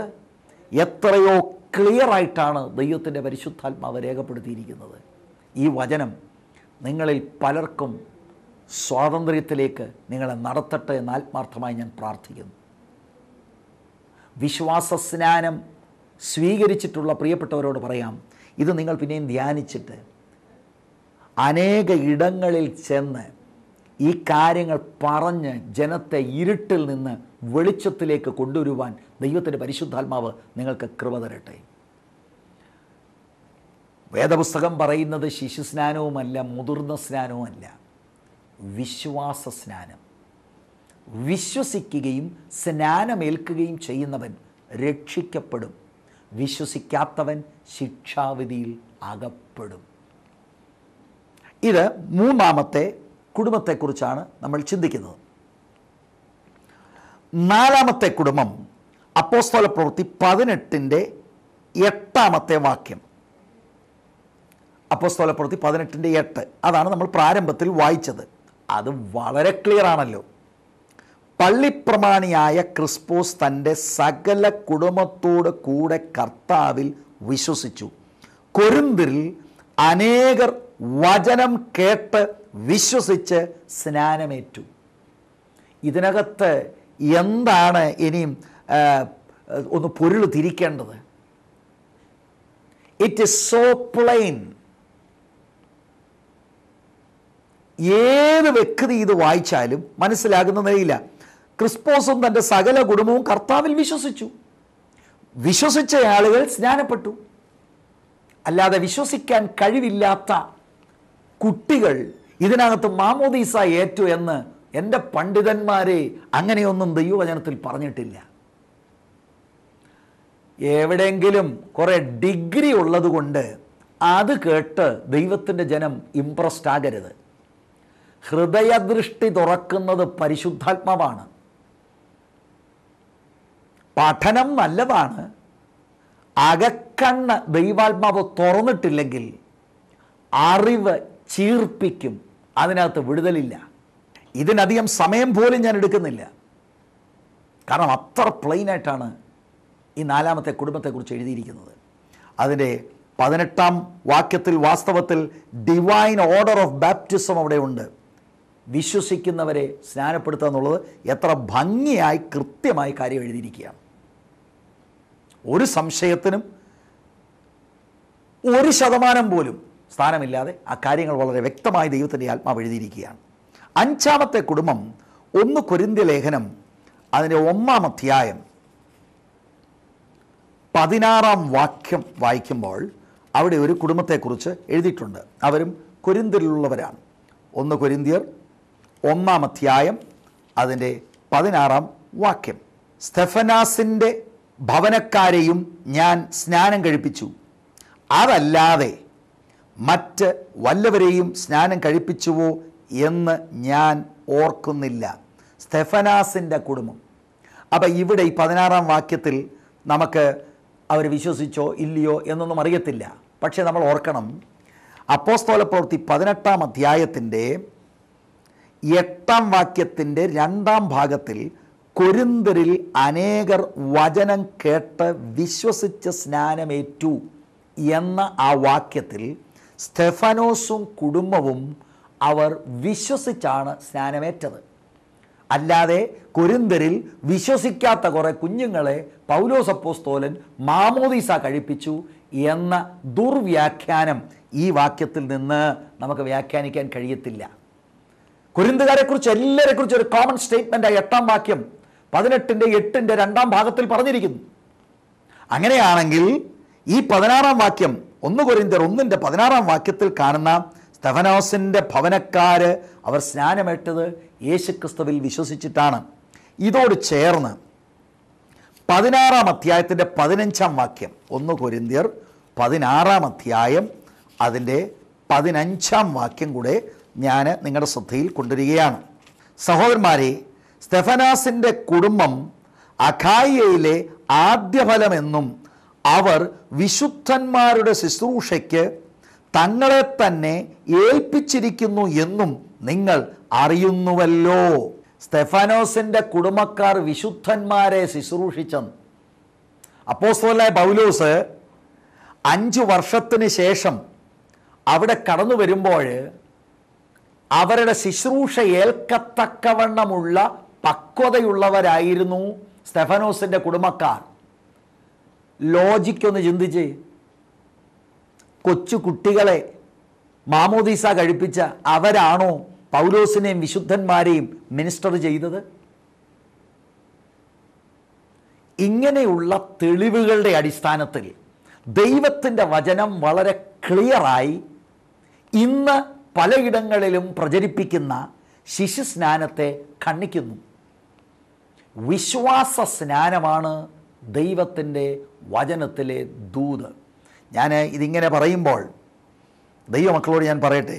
എത്രയോ ക്ലിയറായിട്ടാണ് ദൈവത്തിൻ്റെ പരിശുദ്ധാത്മാവ് രേഖപ്പെടുത്തിയിരിക്കുന്നത്. ഈ വചനം നിങ്ങളിൽ പലർക്കും സ്വാതന്ത്ര്യത്തിലേക്ക് നിങ്ങളെ നടത്തട്ടെ എന്ന് ആത്മാർത്ഥമായി ഞാൻ പ്രാർത്ഥിക്കുന്നു. വിശ്വാസ സ്നാനം സ്വീകരിച്ചിട്ടുള്ള പ്രിയപ്പെട്ടവരോട് പറയാം, ഇത് നിങ്ങൾ പിന്നെയും ധ്യാനിച്ചിട്ട് അനേക ഇടങ്ങളിൽ ചെന്ന് ഈ കാര്യങ്ങൾ പറഞ്ഞ് ജനത്തെ ഇരുട്ടിൽ നിന്ന് വെളിച്ചത്തിലേക്ക് കൊണ്ടുവരുവാൻ ദൈവത്തിൻ്റെ പരിശുദ്ധാത്മാവ് നിങ്ങൾക്ക് കൃപ തരട്ടെ. വേദപുസ്തകം പറയുന്നത് ശിശുസ്നാനവുമല്ല, മുതിർന്ന സ്നാനവുമല്ല, വിശ്വാസ സ്നാനം. വിശ്വസിക്കുകയും സ്നാനമേൽക്കുകയും ചെയ്യുന്നവൻ രക്ഷിക്കപ്പെടും, വിശ്വസിക്കാത്തവൻ ശിക്ഷാവിധിയിൽ അകപ്പെടും. ഇത് മൂന്നാമത്തെ കുടുംബത്തെക്കുറിച്ചാണ് നമ്മൾ ചിന്തിക്കുന്നത്. നാലാമത്തെ കുടുംബം അപ്പോസ്തലപ്രവൃത്തി 18:8 വാക്യം. അപ്പോസ്തലപ്രവൃത്തി 18:8 അതാണ് നമ്മൾ പ്രാരംഭത്തിൽ വായിച്ചത്. അത് വളരെ ക്ലിയർ ആണല്ലോ. പള്ളിപ്രമാണിയായ ക്രിസ്പോസ് തൻ്റെ സകല കുടുംബത്തോട് കൂടെ കർത്താവിൽ വിശ്വസിച്ചു. കൊരിന്തിൽ അനേകർ വചനം കേട്ട് വിശ്വസിച്ച് സ്നാനമേറ്റു. ഇതിനകത്ത് എന്താണ് ഇനിയും ഒന്ന് പൊരുൾ തിരിക്കേണ്ടത്? It is so plain. ഏത് വ്യക്തി ഇത് വായിച്ചാലും മനസ്സിലാകുന്ന നിലയില്ല. ക്രിസ്പോസും തൻ്റെ സകല കുടുംബവും കർത്താവിൽ വിശ്വസിച്ചു. വിശ്വസിച്ച ആളുകൾ സ്നാനപ്പെട്ടു. അല്ലാതെ വിശ്വസിക്കാൻ കഴിവില്ലാത്ത കുട്ടികൾ ഇതിനകത്ത് മാമോദീസ ഏറ്റു എന്ന് എൻ്റെ പണ്ഡിതന്മാരെ അങ്ങനെയൊന്നും ദൈവവചനത്തിൽ പറഞ്ഞിട്ടില്ല. എവിടെയെങ്കിലും കുറേ ഡിഗ്രി ഉള്ളത് കൊണ്ട് അത് കേട്ട് ദൈവത്തിൻ്റെ ജനം ഇംപ്രസ്ഡ് ആകരുത്. ഹൃദയദൃഷ്ടി തുറക്കുന്നത് പരിശുദ്ധാത്മാവാണ്. പഠനം നല്ലതാണ്. അകക്കണ്ണ് ദൈവാത്മാവ് തുറന്നിട്ടില്ലെങ്കിൽ അറിവ് ചീർപ്പിക്കും, അതിനകത്ത് വിടുതലില്ല. ഇതിനധികം സമയം പോലും ഞാൻ എടുക്കുന്നില്ല, കാരണം അത്ര പ്ലെയിനായിട്ടാണ് ഈ നാലാമത്തെ കുടുംബത്തെക്കുറിച്ച് എഴുതിയിരിക്കുന്നത്. അതിൻ്റെ 18 വാക്യത്തിൽ വാസ്തവത്തിൽ ഡിവൈൻ ഓർഡർ ഓഫ് ബാപ്റ്റിസം അവിടെ ഉണ്ട്. വിശ്വസിക്കുന്നവരെ സ്നാനപ്പെടുത്തുക എന്നുള്ളത് എത്ര ഭംഗിയായി കൃത്യമായി കാര്യം എഴുതിയിരിക്കുകയാണ്. ഒരു സംശയത്തിനും 1% പോലും സ്ഥാനമില്ലാതെ ആ കാര്യങ്ങൾ വളരെ വ്യക്തമായി ദൈവത്തിൻ്റെ ആത്മാവ് എഴുതിയിരിക്കുകയാണ്. 5ാമത്തെ കുടുംബം 1 കൊരിന്ത്യ ലേഖനം അതിൻ്റെ 1-ാം അധ്യായം 16-ാം വാക്യം വായിക്കുമ്പോൾ അവിടെ ഒരു കുടുംബത്തെക്കുറിച്ച് എഴുതിയിട്ടുണ്ട്. അവരും കൊരിന്തിലുള്ളവരാണ്. 1 കൊരിന്ത്യർ 1-ാം അധ്യായം അതിൻ്റെ 16-ാം വാക്യം. സ്തെഫനാസിൻ്റെ ഭവനക്കാരെയും ഞാൻ സ്നാനം കഴിപ്പിച്ചു, അതല്ലാതെ മറ്റ് വല്ലവരെയും സ്നാനം കഴിപ്പിച്ചുവോ എന്ന് ഞാൻ ഓർക്കുന്നില്ല. സ്തെഫനാസിൻ്റെ കുടുംബം. അപ്പം ഇവിടെ ഈ 16-ാം വാക്യത്തിൽ നമുക്ക് അവർ വിശ്വസിച്ചോ ഇല്ലയോ എന്നൊന്നും അറിയത്തില്ല. പക്ഷേ നമ്മൾ ഓർക്കണം, അപ്പോസ്തലപ്രവൃത്തി 18-ാം അധ്യായത്തിൻ്റെ 8-ാം വാക്യത്തിൻ്റെ 2-ാം ഭാഗത്തിൽ കൊരിന്ത്യരിൽ അനേകർ വചനം കേട്ട് വിശ്വസിച്ച് സ്നാനമേറ്റു എന്ന ആ വാക്യത്തിൽ സ്തെഫനോസും കുടുംബവും അവർ വിശ്വസിച്ചാണ് സ്നാനമേറ്റത്. അല്ലാതെ കൊരിന്ത്യരിൽ വിശ്വസിക്കാത്ത കുറേ കുഞ്ഞുങ്ങളെ പൗലോസ് അപ്പോസ്തലൻ മാമോദീസ കഴിപ്പിച്ചു എന്ന ദുർവ്യാഖ്യാനം ഈ വാക്യത്തിൽ നിന്ന് നമുക്ക് വ്യാഖ്യാനിക്കാൻ കഴിയത്തില്ല. കൊരിന്തുകാരെക്കുറിച്ച് എല്ലാവരെക്കുറിച്ച് ഒരു കോമൺ സ്റ്റേറ്റ്മെൻ്റ് 8-ാം വാക്യം 18:8 2-ാം ഭാഗത്തിൽ പറഞ്ഞിരിക്കുന്നു. അങ്ങനെയാണെങ്കിൽ ഈ 16-ാം വാക്യം 1 കൊരിന്ത്യർ 1-ന്റെ 16-ാം വാക്യത്തിൽ കാണുന്ന സ്തെഫനോസിൻ്റെ ഭവനക്കാര് അവർ സ്നാനമേറ്റത് യേശുക്രിസ്തുവിൽ വിശ്വസിച്ചിട്ടാണ്. ഇതോട് ചേർന്ന് 16-ാം അധ്യായത്തിൻ്റെ 15-ാം വാക്യം, 1 കൊരിന്ത്യർ 16-ാം അധ്യായം അതിൻ്റെ 15-ാം വാക്യം കൂടെ ഞാൻ നിങ്ങളുടെ ശ്രദ്ധയിൽ കൊണ്ടുവരികയാണ്. സഹോദരന്മാരെ, സ്തെഫനാസിൻ്റെ കുടുംബം അഖായയിലെ ആദ്യഫലമെന്നും അവർ വിശുദ്ധന്മാരുടെ ശുശ്രൂഷയ്ക്ക് തങ്ങളെ തന്നെ ഏൽപ്പിച്ചിരിക്കുന്നു എന്നും നിങ്ങൾ അറിയുന്നുവല്ലോ. സ്തെഫാനോസിൻ്റെ കുടുംബക്കാർ വിശുദ്ധന്മാരെ ശുശ്രൂഷിച്ചെന്ന് അപ്പോസ്തലനായ പൗലോസ് 5 വർഷത്തിന് ശേഷം അവിടെ കടന്നു വരുമ്പോൾ അവരുടെ ശുശ്രൂഷ ഏൽക്കത്തക്കവണ്ണമുള്ള പക്വതയുള്ളവരായിരുന്നു സ്തെഫാനോസിൻ്റെ കുടുംബക്കാർ. ലോജിക്കൊന്ന് ചിന്തിച്ച്, കൊച്ചു കുട്ടികളെ മാമോദീസ കഴിപ്പിച്ച അവരാണോ പൗലോസിനെയും വിശുദ്ധന്മാരെയും മിനിസ്റ്റർ ചെയ്തത്? ഇങ്ങനെയുള്ള തെളിവുകളുടെ അടിസ്ഥാനത്തിൽ ദൈവത്തിൻ്റെ വചനം വളരെ ക്ലിയറായി ഇന്ന് പലയിടങ്ങളിലും പ്രചരിപ്പിക്കുന്ന ശിശുസ്നാനത്തെ ഖണ്ഡിക്കുന്നു. വിശ്വാസ സ്നാനമാണ് ദൈവത്തിൻ്റെ വചനത്തിലെ ദൂത്. ഞാൻ ഇതിങ്ങനെ പറയുമ്പോൾ ദൈവമക്കളോട് ഞാൻ പറയട്ടെ,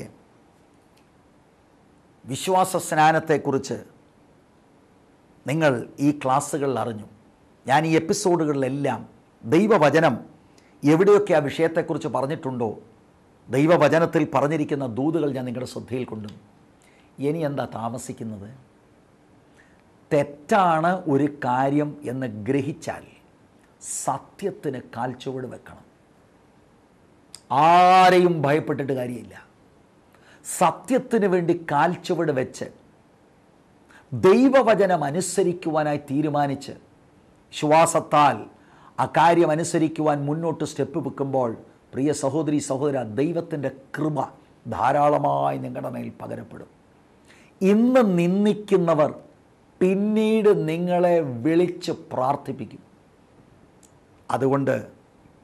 വിശ്വാസ സ്നാനത്തെക്കുറിച്ച് നിങ്ങൾ ഈ ക്ലാസ്സുകളിൽ അറിഞ്ഞു. ഞാൻ ഈ എപ്പിസോഡുകളിലെല്ലാം ദൈവവചനം എവിടെയൊക്കെ ആ വിഷയത്തെക്കുറിച്ച് പറഞ്ഞിട്ടുണ്ടോ, ദൈവവചനത്തിൽ പറഞ്ഞിരിക്കുന്ന ദൂതുകൾ ഞാൻ നിങ്ങളുടെ ശ്രദ്ധയിൽ കൊണ്ടുവന്നു. ഇനി എന്താ താമസിക്കുന്നത്? തെറ്റാണ് ഒരു കാര്യം എന്ന് ഗ്രഹിച്ചാൽ സത്യത്തിന് കാൽച്ചുവട് വെക്കണം. ആരെയും ഭയപ്പെട്ടിട്ട് കാര്യമില്ല. സത്യത്തിന് വേണ്ടി കാൽച്ചുവട് വെച്ച് ദൈവവചനം അനുസരിക്കുവാനായി തീരുമാനിച്ച് വിശ്വാസത്താൽ ആ കാര്യം അനുസരിക്കുവാൻ മുന്നോട്ട് സ്റ്റെപ്പ് വെക്കുമ്പോൾ, പ്രിയ സഹോദരി സഹോദര, ദൈവത്തിൻ്റെ കൃപ ധാരാളമായി നിങ്ങളുടെ മേൽ പകരപ്പെടും. ഇന്ന് നിന്ദിക്കുന്നവർ പിന്നീട് നിങ്ങളെ വിളിച്ച് പ്രാർത്ഥിപ്പിക്കും. അതുകൊണ്ട്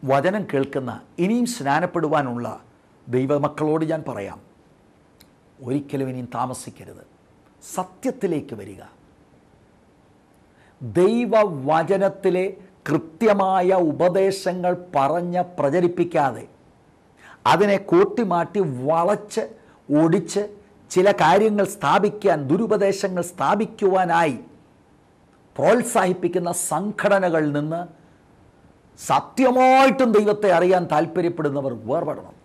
വചനം കേൾക്കുന്ന ഇനിയും സ്നാനപ്പെടുവാനുള്ള ദൈവമക്കളോട് ഞാൻ പറയാം, ഒരിക്കലും ഇനിയും താമസിക്കരുത്. സത്യത്തിലേക്ക് വരിക. ദൈവവചനത്തിലെ കൃത്യമായ ഉപദേശങ്ങൾ പറഞ്ഞ് പ്രചരിപ്പിക്കാതെ അതിനെ കൂട്ടിമാറ്റി വളച്ച് ഒടിച്ച് ചില കാര്യങ്ങൾ സ്ഥാപിക്കാൻ, ദുരുപദേശങ്ങൾ സ്ഥാപിക്കുവാനായി പ്രോത്സാഹിപ്പിക്കുന്ന സംഘടനകളിൽ നിന്ന് സത്യമായിട്ടും ദൈവത്തെ അറിയാൻ താല്പര്യപ്പെടുന്നവർ വേർപെടണം.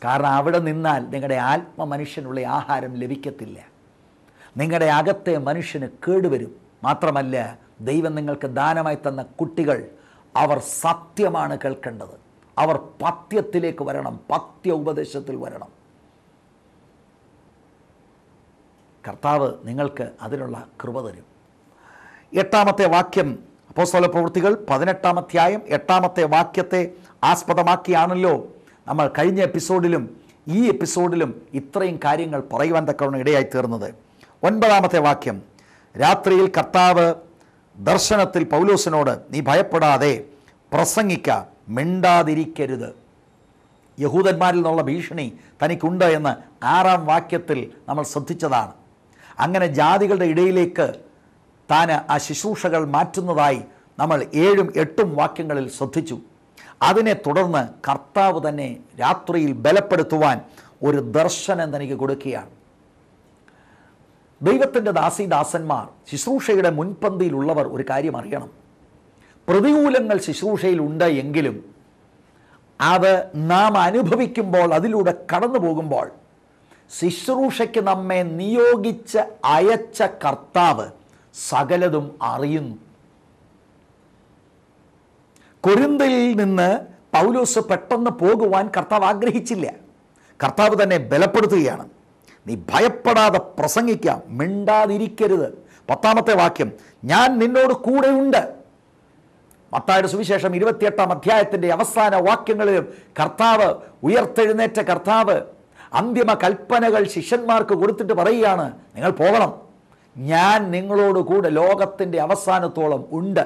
കാരണം അവിടെ നിന്നാൽ നിങ്ങളുടെ ആത്മമനുഷ്യനുള്ള ആഹാരം ലഭിക്കത്തില്ല. നിങ്ങളുടെ അകത്തെ മനുഷ്യന് കേടുവരും. മാത്രമല്ല, ദൈവം നിങ്ങൾക്ക് ദാനമായി തന്ന കുട്ടികൾ അവർ സത്യമാണ് കേൾക്കേണ്ടത്. അവർ പഥ്യത്തിലേക്ക് വരണം, പഥ്യ ഉപദേശത്തിൽ വരണം. കർത്താവ് നിങ്ങൾക്ക് അതിനുള്ള കൃപ തരും. 8-ാമത്തെ വാക്യം, അപ്പോസ്തല പ്രവൃത്തികൾ 18-ാം അധ്യായം 8-ാമത്തെ വാക്യത്തെ ആസ്പദമാക്കിയാണല്ലോ നമ്മൾ കഴിഞ്ഞ എപ്പിസോഡിലും ഈ എപ്പിസോഡിലും ഇത്രയും കാര്യങ്ങൾ പറയുവാൻ തക്കവണ്ണം ഇടയായി തീർന്നത്. 9-ാമത്തെ വാക്യം, രാത്രിയിൽ കർത്താവ് ദർശനത്തിൽ പൗലോസിനോട്, നീ ഭയപ്പെടാതെ പ്രസംഗിക്ക, മിണ്ടാതിരിക്കരുത്. യഹൂദന്മാരിൽ നിന്നുള്ള ഭീഷണി തനിക്കുണ്ട് എന്ന് 6-ാം വാക്യത്തിൽ നമ്മൾ ശ്രദ്ധിച്ചതാണ്. അങ്ങനെ ജാതികളുടെ ഇടയിലേക്ക് താൻ ആ ശുശ്രൂഷകൾ മാറ്റുന്നതായി നമ്മൾ 7ഉം 8ഉം വാക്യങ്ങളിൽ ശ്രദ്ധിച്ചു. അതിനെ തുടർന്ന് കർത്താവ് തന്നെ രാത്രിയിൽ ബലപ്പെടുത്തുവാൻ ഒരു ദർശനം തനിക്ക് കൊടുക്കുകയാണ്. ദൈവത്തിൻ്റെ ദാസന്മാർ, ശുശ്രൂഷയുടെ മുൻപന്തിയിലുള്ളവർ ഒരു കാര്യം അറിയണം. പ്രതികൂലങ്ങൾ ശുശ്രൂഷയിൽ ഉണ്ട് എങ്കിലും അത് നാം അനുഭവിക്കുമ്പോൾ, അതിലൂടെ കടന്നു പോകുമ്പോൾ, ശുശ്രൂഷയ്ക്ക് നമ്മെ നിയോഗിച്ച് അയച്ച കർത്താവ് സകലതും അറിയുന്നു. കൊരിന്തിൽ നിന്ന് പൗലോസ് പെട്ടെന്ന് പോകുവാൻ കർത്താവ് ആഗ്രഹിച്ചില്ല. കർത്താവ് തന്നെ ബലപ്പെടുത്തുകയാണ്. നീ ഭയപ്പെടാതെ പ്രസംഗിക്കാം, മിണ്ടാതിരിക്കരുത്. 10-ാമത്തെ വാക്യം, ഞാൻ നിന്നോട് കൂടെയുണ്ട്. മത്തായിയുടെ സുവിശേഷം 28-ാം അധ്യായത്തിൻ്റെ അവസാന വാക്യങ്ങളിലും കർത്താവ്, ഉയർത്തെഴുന്നേറ്റ കർത്താവ് അന്തിമ കൽപ്പനകൾ ശിഷ്യന്മാർക്ക് കൊടുത്തിട്ട് പറയുകയാണ്, നിങ്ങൾ പോകണം, ഞാൻ നിങ്ങളോട് കൂടെ ലോകത്തിൻ്റെ അവസാനത്തോളം ഉണ്ട്.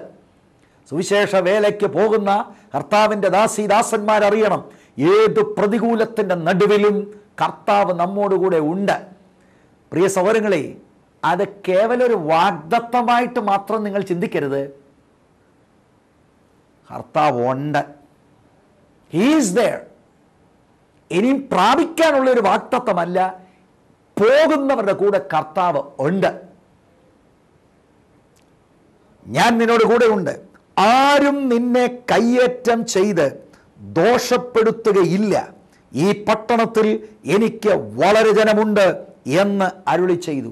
സുവിശേഷ വേലയ്ക്ക് പോകുന്ന കർത്താവിൻ്റെ ദാസന്മാരറിയണം, ഏത് പ്രതികൂലത്തിൻ്റെ നടുവിലും കർത്താവ് നമ്മോടുകൂടെ ഉണ്ട്. പ്രിയ സഹോദരങ്ങളെ, അത് കേവലം ഒരു വാഗ്ദത്തമായിട്ട് മാത്രം നിങ്ങൾ ചിന്തിക്കരുത്. കർത്താവ് ഉണ്ട്. He is there. ഇനിയും പ്രാപിക്കാനുള്ളൊരു വാഗ്ദത്തമല്ല, പോകുന്നവരുടെ കൂടെ കർത്താവ് ഉണ്ട്. ഞാൻ നിന്നോട് കൂടെ ഉണ്ട്, ആരും നിന്നെ കയ്യേറ്റം ചെയ്ത് ദോഷപ്പെടുത്തുകയില്ല, ഈ പട്ടണത്തിൽ എനിക്ക് വളരെ ജനമുണ്ട് എന്ന് അരുളി ചെയ്തു.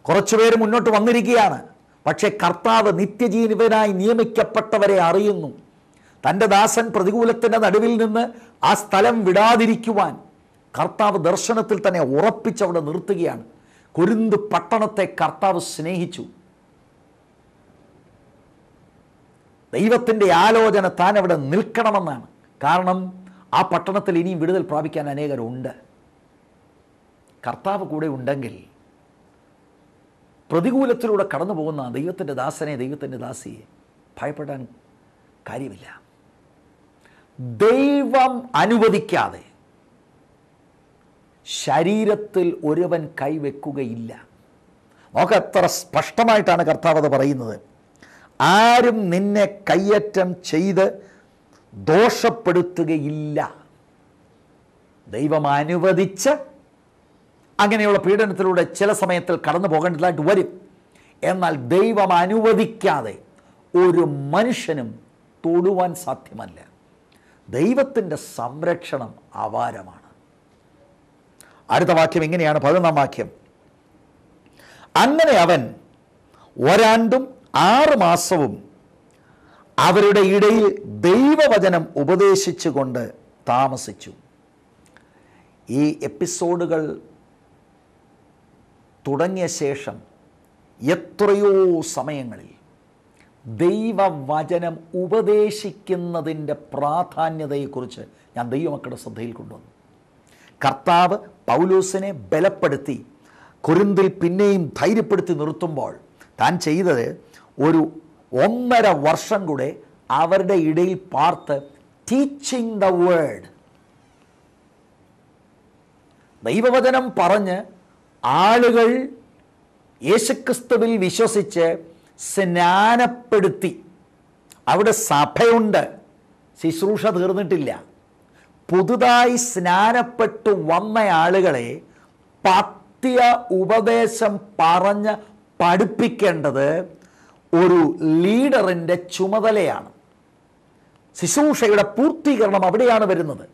കുറച്ചുപേര് മുന്നോട്ട് വന്നിരിക്കുകയാണ്. പക്ഷേ കർത്താവ് നിത്യജീവനായി നിയമിക്കപ്പെട്ടവരെ അറിയുന്നു. തൻ്റെ ദാസൻ പ്രതികൂലത്തിൻ്റെ നടുവിൽ നിന്ന് ആ സ്ഥലം വിടാതിരിക്കുവാൻ കർത്താവ് ദർശനത്തിൽ തന്നെ ഉറപ്പിച്ചവിടെ നിർത്തുകയാണ്. കൊരിന്ത് പട്ടണത്തെ കർത്താവ് സ്നേഹിച്ചു. ദൈവത്തിൻ്റെ ആലോചന താൻ അവിടെ നിൽക്കണമെന്നാണ്. കാരണം ആ പട്ടണത്തിൽ ഇനിയും വിടുതൽ പ്രാപിക്കാൻ അനേകരുണ്ട്. കർത്താവ് കൂടെ ഉണ്ടെങ്കിൽ പ്രതികൂലത്തിലൂടെ കടന്നു പോകുന്ന ദൈവത്തിൻ്റെ ദാസനെ, ദൈവത്തിൻ്റെ ദാസിയെ ഭയപ്പെടാൻ കാര്യമില്ല. ദൈവം അനുവദിക്കാതെ ശരീരത്തിൽ ഒരുവൻ കൈവെക്കുകയില്ല. നമുക്ക് എത്ര സ്പഷ്ടമായിട്ടാണ് കർത്താവ് അത് പറയുന്നത്. ആരും നിന്നെ കയ്യേറ്റം ചെയ്ത് ദോഷപ്പെടുത്തുകയില്ല. ദൈവം അനുവദിച്ച് അങ്ങനെയുള്ള പീഡനത്തിലൂടെ ചില സമയത്തിൽ കടന്നു പോകേണ്ടതായിട്ട് വരും. എന്നാൽ ദൈവം അനുവദിക്കാതെ ഒരു മനുഷ്യനും തൊടുവാൻ സാധ്യമല്ല. ദൈവത്തിൻ്റെ സംരക്ഷണം അപാരമാണ്. അടുത്ത വാക്യം ഇങ്ങനെയാണ്, 11-ാം വാക്യം. അങ്ങനെ അവൻ 1 ആണ്ടും 6 മാസവും അവരുടെ ഇടയിൽ ദൈവവചനം ഉപദേശിച്ചുകൊണ്ട് താമസിച്ചു. ഈ എപ്പിസോഡുകൾ തുടങ്ങിയ ശേഷം എത്രയോ സമയങ്ങളിൽ ദൈവവചനം ഉപദേശിക്കുന്നതിൻ്റെ പ്രാധാന്യതയെക്കുറിച്ച് ഞാൻ ദൈവമക്കളുടെ ശ്രദ്ധയിൽ കൊണ്ടുവന്നു. കർത്താവ് പൗലോസിനെ ബലപ്പെടുത്തി കൊരിന്തിൽ പിന്നെയും ധൈര്യപ്പെടുത്തി നിർത്തുമ്പോൾ താൻ ചെയ്തത് ഒരു 1.5 വർഷം കൂടെ അവരുടെ ഇടയിൽ പാർത്ത് ടീച്ചിങ് ദ വേർഡ്, ദൈവവചനം പറഞ്ഞ് ആളുകൾ യേശുക്രിസ്തുവിൽ വിശ്വസിച്ച് സ്നാനപ്പെടുത്തി. അവിടെ സഭയുണ്ട്, ശുശ്രൂഷ തീർന്നിട്ടില്ല. പുതുതായി സ്നാനപ്പെട്ടു വന്ന ആളുകളെ പത്യ ഉപദേശം പറഞ്ഞ് പഠിപ്പിക്കേണ്ടത് ഒരു ലീഡറിൻ്റെ ചുമതലയാണ്. ശുശ്രൂഷയുടെ പൂർത്തീകരണം അവിടെയാണ് വരുന്നത്.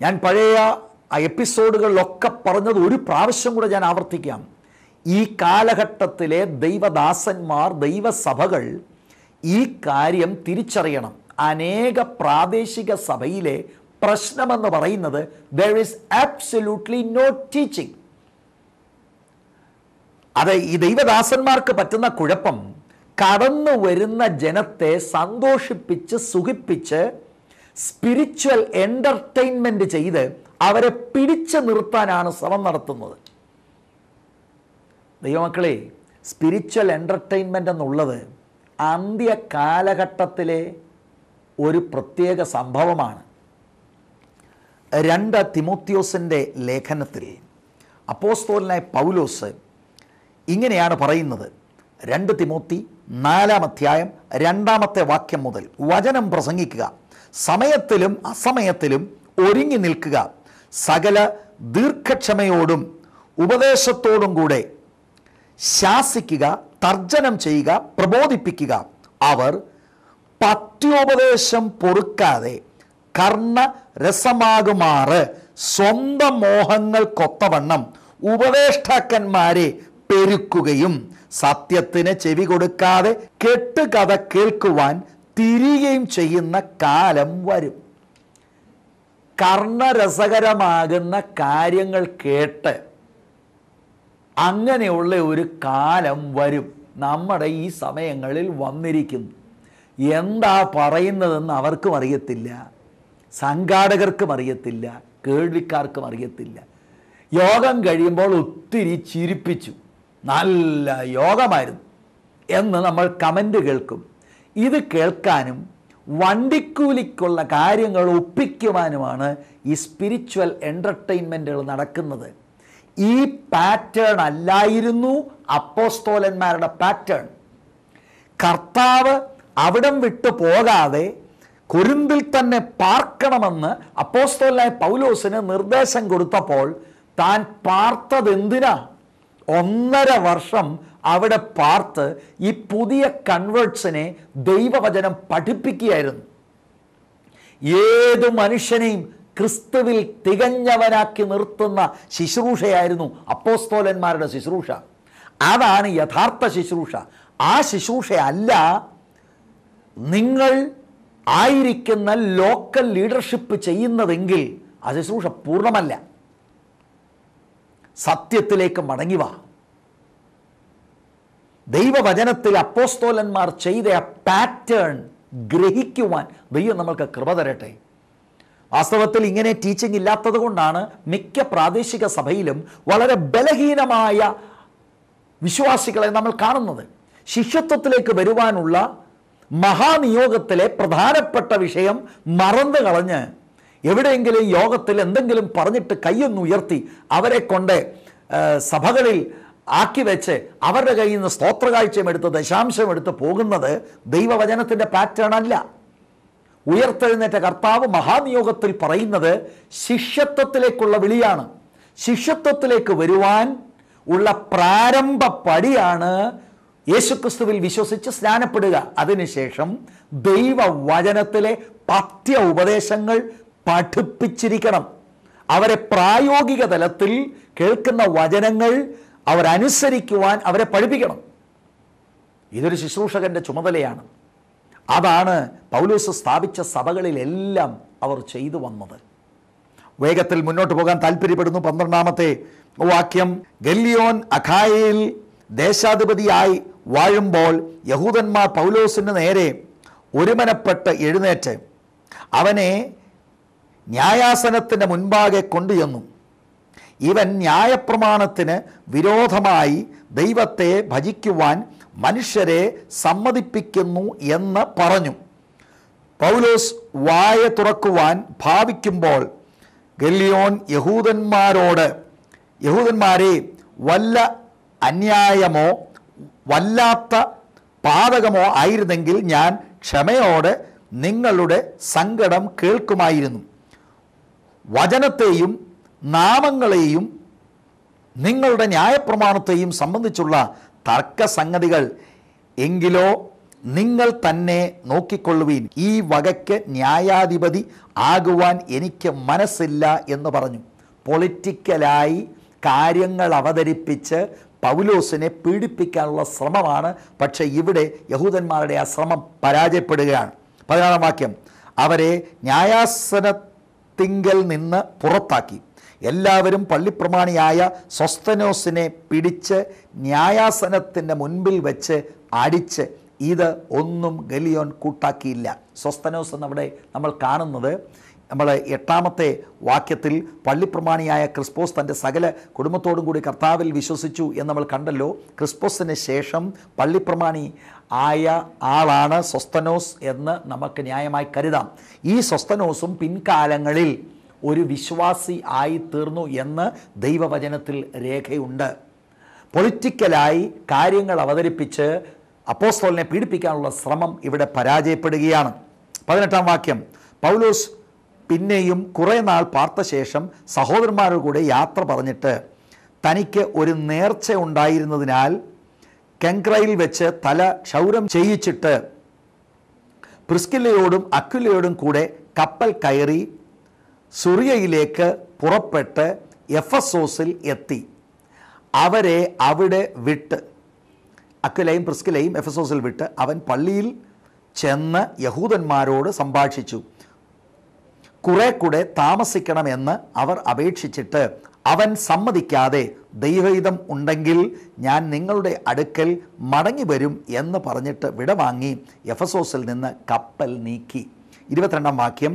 ഞാൻ പഴയ ആ എപ്പിസോഡുകളിലൊക്കെ പറഞ്ഞത് ഒരു പ്രാവശ്യം കൂടെ ഞാൻ ആവർത്തിക്കാം. ഈ കാലഘട്ടത്തിലെ ദൈവദാസന്മാർ, ദൈവസഭകൾ ഈ കാര്യം തിരിച്ചറിയണം. അനേക പ്രാദേശിക സഭയിലെ പ്രശ്നമെന്ന് പറയുന്നത് there is absolutely no teaching. അത് ഈ ദൈവദാസന്മാർക്ക് പറ്റുന്ന കുഴപ്പം, കടന്നു വരുന്ന ജനത്തെ സന്തോഷിപ്പിച്ച് സുഖിപ്പിച്ച് സ്പിരിച്വൽ എൻ്റർടൈൻമെൻറ്റ് ചെയ്ത് അവരെ പിടിച്ചു നിർത്താനാണ് ശ്രമം നടത്തുന്നത്. ദൈവമക്കളെ, സ്പിരിച്വൽ എൻ്റർടൈൻമെൻ്റ് എന്നുള്ളത് അന്ത്യ കാലഘട്ടത്തിലെ ഒരു പ്രത്യേക സംഭവമാണ്. 2 തിമോത്തിയോസിൻ്റെ ലേഖനത്തിൽ അപ്പോസ്തലനായ പൗലോസ് ഇങ്ങനെയാണ് പറയുന്നത്. 2 തിമോത്തി 4-ാം അധ്യായം 2-ാമത്തെ വാക്യം മുതൽ, വചനം പ്രസംഗിക്കുക, സമയത്തിലും അസമയത്തിലും ഒരുങ്ങി നിൽക്കുക, സകല ദീർഘക്ഷമയോടും ഉപദേശത്തോടും കൂടെ ശാസിക്കുക, തർജ്ജനം ചെയ്യുക, പ്രബോധിപ്പിക്കുക. അവർ പത്യോപദേശം പൊറുക്കാതെ കർണരസമാകുമാറ് സ്വന്തം മോഹങ്ങൾക്കൊത്തവണ്ണം ഉപദേഷ്ടാക്കന്മാരെ പെരുക്കുകയും സത്യത്തിന് ചെവി കൊടുക്കാതെ കെട്ടുകഥ കേൾക്കുവാൻ തിരികെയും ചെയ്യുന്ന കാലം വരും. കർണരസകരമാകുന്ന കാര്യങ്ങൾ കേട്ട് അങ്ങനെയുള്ള ഒരു കാലം വരും. നമ്മുടെ ഈ സമയങ്ങളിൽ വന്നിരിക്കുന്നു. എന്താ പറയുന്നതെന്ന് അവർക്കും അറിയത്തില്ല, സംഘാടകർക്കും അറിയത്തില്ല, കേൾവിക്കാർക്കും അറിയത്തില്ല. യോഗം കഴിയുമ്പോൾ ഒത്തിരി ചിരിപ്പിച്ചു, നല്ല യോഗമായിരുന്നു എന്ന് നമ്മൾ കമൻ്റ് കേൾക്കും. ഇത് കേൾക്കാനും വണ്ടിക്കൂലിക്കുള്ള കാര്യങ്ങൾ ഒപ്പിക്കുവാനുമാണ് ഈ സ്പിരിച്വൽ എൻ്റർടൈൻമെൻറ്റുകൾ നടക്കുന്നത്. ഈ പാറ്റേൺ അല്ലായിരുന്നു അപ്പോസ്തോലന്മാരുടെ പാറ്റേൺ. കർത്താവ് അവിടം വിട്ടു പോകാതെ കൊരിന്തിൽ തന്നെ പാർക്കണമെന്ന് അപ്പോസ്തലനായ പൗലോസിന് നിർദ്ദേശം കൊടുത്തപ്പോൾ താൻ പാർത്തത് എന്തിനാ? 1.5 വർഷം അവിടെ പാർത്ത് ഈ പുതിയ കൺവേർട്സിനെ ദൈവവചനം പഠിപ്പിക്കുകയായിരുന്നു. ഏതു മനുഷ്യനെയും ക്രിസ്തുവിൽ തികഞ്ഞവനാക്കി നിർത്തുന്ന ശുശ്രൂഷയായിരുന്നു അപ്പോസ്തോലന്മാരുടെ ശുശ്രൂഷ. അതാണ് യഥാർത്ഥ ശുശ്രൂഷ. ആ ശുശ്രൂഷയല്ല നിങ്ങൾ ആയിരിക്കുന്ന ലോക്കൽ ലീഡർഷിപ്പ് ചെയ്യുന്നതെങ്കിൽ ആ ശുശ്രൂഷ പൂർണ്ണമല്ല. സത്യത്തിലേക്ക് മടങ്ങിവ. ദൈവവചനത്തിൽ അപ്പോസ്തോലന്മാർ ചെയ്ത ആ പാറ്റേൺ ഗ്രഹിക്കുവാൻ ദൈവം നമ്മൾക്ക് കൃപ തരട്ടെ. വാസ്തവത്തിൽ ഇങ്ങനെ ടീച്ചിങ് ഇല്ലാത്തത് കൊണ്ടാണ് മിക്ക പ്രാദേശിക സഭയിലും വളരെ ബലഹീനമായ വിശ്വാസികളെ നമ്മൾ കാണുന്നത്. ശിഷ്യത്വത്തിലേക്ക് വരുവാനുള്ള മഹാനിയോഗത്തിലെ പ്രധാനപ്പെട്ട വിഷയം മറന്നു കളഞ്ഞ് എവിടെയെങ്കിലും യോഗത്തിൽ എന്തെങ്കിലും പറഞ്ഞിട്ട് കൈയൊന്നുയർത്തി അവരെ കൊണ്ട് സഭകളിൽ ആക്കി വെച്ച് അവരുടെ കയ്യിൽ നിന്ന് സ്തോത്രകാഴ്ചയും എടുത്ത് ദശാംശം എടുത്ത് പോകുന്നത് ദൈവവചനത്തിൻ്റെ പാറ്റേൺ അല്ല. ഉയർത്തെഴുന്നേറ്റ കർത്താവ് മഹാനിയോഗത്തിൽ പറയുന്നത് ശിഷ്യത്വത്തിലേക്കുള്ള വിളിയാണ്. ശിഷ്യത്വത്തിലേക്ക് വരുവാൻ ഉള്ള പ്രാരംഭ പടിയാണ് യേശുക്രിസ്തുവിൽ വിശ്വസിച്ച് സ്നാനപ്പെടുക. അതിനുശേഷം ദൈവവചനത്തിലെ പഥ്യ ഉപദേശങ്ങൾ പഠിപ്പിച്ചിരിക്കണം. അവരെ പ്രായോഗിക തലത്തിൽ കേൾക്കുന്ന വചനങ്ങൾ അവരനുസരിക്കുവാൻ അവരെ പഠിപ്പിക്കണം. ഇതൊരു ശുശ്രൂഷകന്റെ ചുമതലയാണ്. അതാണ് പൗലോസ് സ്ഥാപിച്ച സഭകളിലെല്ലാം അവർ ചെയ്തു വന്നത്. വേഗത്തിൽ മുന്നോട്ട് പോകാൻ താല്പര്യപ്പെടുന്നു. 12-ാമത്തെ വാക്യം, ഗല്ലിയോൻ അഖായയിൽ ദേശാധിപതിയായി വാഴുമ്പോൾ യഹൂദന്മാർ പൗലോസിന് നേരെ ഒരുമനപ്പെട്ട് എഴുന്നേറ്റ് അവനെ ന്യായാസനത്തിൻ്റെ മുൻപാകെ കൊണ്ടുചെന്നു. ഇവൻ ന്യായപ്രമാണത്തിന് വിരോധമായി ദൈവത്തെ ഭജിക്കുവാൻ മനുഷ്യരെ സമ്മതിപ്പിക്കുന്നു എന്ന് പറഞ്ഞു. പൗലോസ് വായ തുറക്കുവാൻ ഭാവിക്കുമ്പോൾ ഗല്ലിയോൻ യഹൂദന്മാരെ വല്ല അന്യായമോ വല്ലാത്ത പാതകമോ ആയിരുന്നെങ്കിൽ ഞാൻ ക്ഷമയോടെ നിങ്ങളുടെ സങ്കടം കേൾക്കുമായിരുന്നു. വചനത്തെയും നാമങ്ങളെയും നിങ്ങളുടെ ന്യായപ്രമാണത്തെയും സംബന്ധിച്ചുള്ള തർക്കസംഗതികൾ എങ്കിലോ നിങ്ങൾ തന്നെ നോക്കിക്കൊള്ളുവീൻ. ഈ വകയ്ക്ക് ന്യായാധിപതി ആകുവാൻ എനിക്ക് മനസ്സില്ല എന്ന് പറഞ്ഞു. പൊളിറ്റിക്കലായി കാര്യങ്ങൾ അവതരിപ്പിച്ച് പൗലോസിനെ പീഡിപ്പിക്കാനുള്ള ശ്രമമാണ്. പക്ഷേ ഇവിടെ യഹൂദന്മാരുടെ ആ ശ്രമം പരാജയപ്പെടുകയാണ്. 14-ാം വാക്യം, അവരെ ന്യായാസനത്തിങ്കൽ നിന്ന് പുറത്താക്കി. എല്ലാവരും പള്ളിപ്രമാണിയായ സൊസ്തനോസിനെ പിടിച്ച് ന്യായാസനത്തിൻ്റെ മുൻപിൽ വെച്ച് അടിച്ച്. ഇത് ഒന്നും ഗല്ലിയോൻ കൂട്ടാക്കിയില്ല. സൊസ്തനോസ് എന്നവിടെ നമ്മൾ കാണുന്നത്, നമ്മൾ 8-ാമത്തെ വാക്യത്തിൽ പള്ളിപ്രമാണിയായ ക്രിസ്പോസ് തൻ്റെ സകല കുടുംബത്തോടും കൂടി കർത്താവിൽ വിശ്വസിച്ചു എന്ന് നമ്മൾ കണ്ടല്ലോ. ക്രിസ്പോസിന് ശേഷം പള്ളിപ്രമാണി ആയ ആളാണ് സൊസ്തനോസ് എന്ന് നമുക്ക് ന്യായമായി കരുതാം. ഈ സൊസ്തനോസും പിൻകാലങ്ങളിൽ ഒരു വിശ്വാസി ആയി തീർന്നു എന്ന് ദൈവവചനത്തിൽ രേഖയുണ്ട്. പൊളിറ്റിക്കലായി കാര്യങ്ങൾ അവതരിപ്പിച്ച് അപ്പോസ്തലനെ പീഡിപ്പിക്കാനുള്ള ശ്രമം ഇവിടെ പരാജയപ്പെടുകയാണ്. 18-ാം വാക്യം, പൗലോസ് പിന്നെയും കുറേ നാൾ പാർത്ത ശേഷം സഹോദരന്മാരുടെ കൂടെ യാത്ര പറഞ്ഞിട്ട് തനിക്ക് ഒരു നേർച്ച ഉണ്ടായിരുന്നതിനാൽ കെങ്ക്രയിൽ വെച്ച് തല ക്ഷൗരം ചെയ്യിച്ചിട്ട് പ്രിസ്കില്ലയോടും അക്വിലയോടും കൂടെ കപ്പൽ കയറി സുറിയയിലേക്ക് പുറപ്പെട്ട് എഫസോസിൽ എത്തി. അവരെ അവിടെ വിട്ട്, അക്വിലയും പ്രിസ്കിലയും എഫസോസിൽ വിട്ട് അവൻ പള്ളിയിൽ ചെന്ന് യഹൂദന്മാരോട് സംഭാഷിച്ചു. കുറെ കൂടെ താമസിക്കണമെന്ന് അവർ അപേക്ഷിച്ചിട്ട് അവൻ സമ്മതിക്കാതെ ദൈവഹിതം ഉണ്ടെങ്കിൽ ഞാൻ നിങ്ങളുടെ അടുക്കൽ മടങ്ങി വരും എന്ന് പറഞ്ഞിട്ട് വിടവാങ്ങി എഫസോസിൽ നിന്ന് കപ്പൽ നീക്കി. 22-ാം വാക്യം,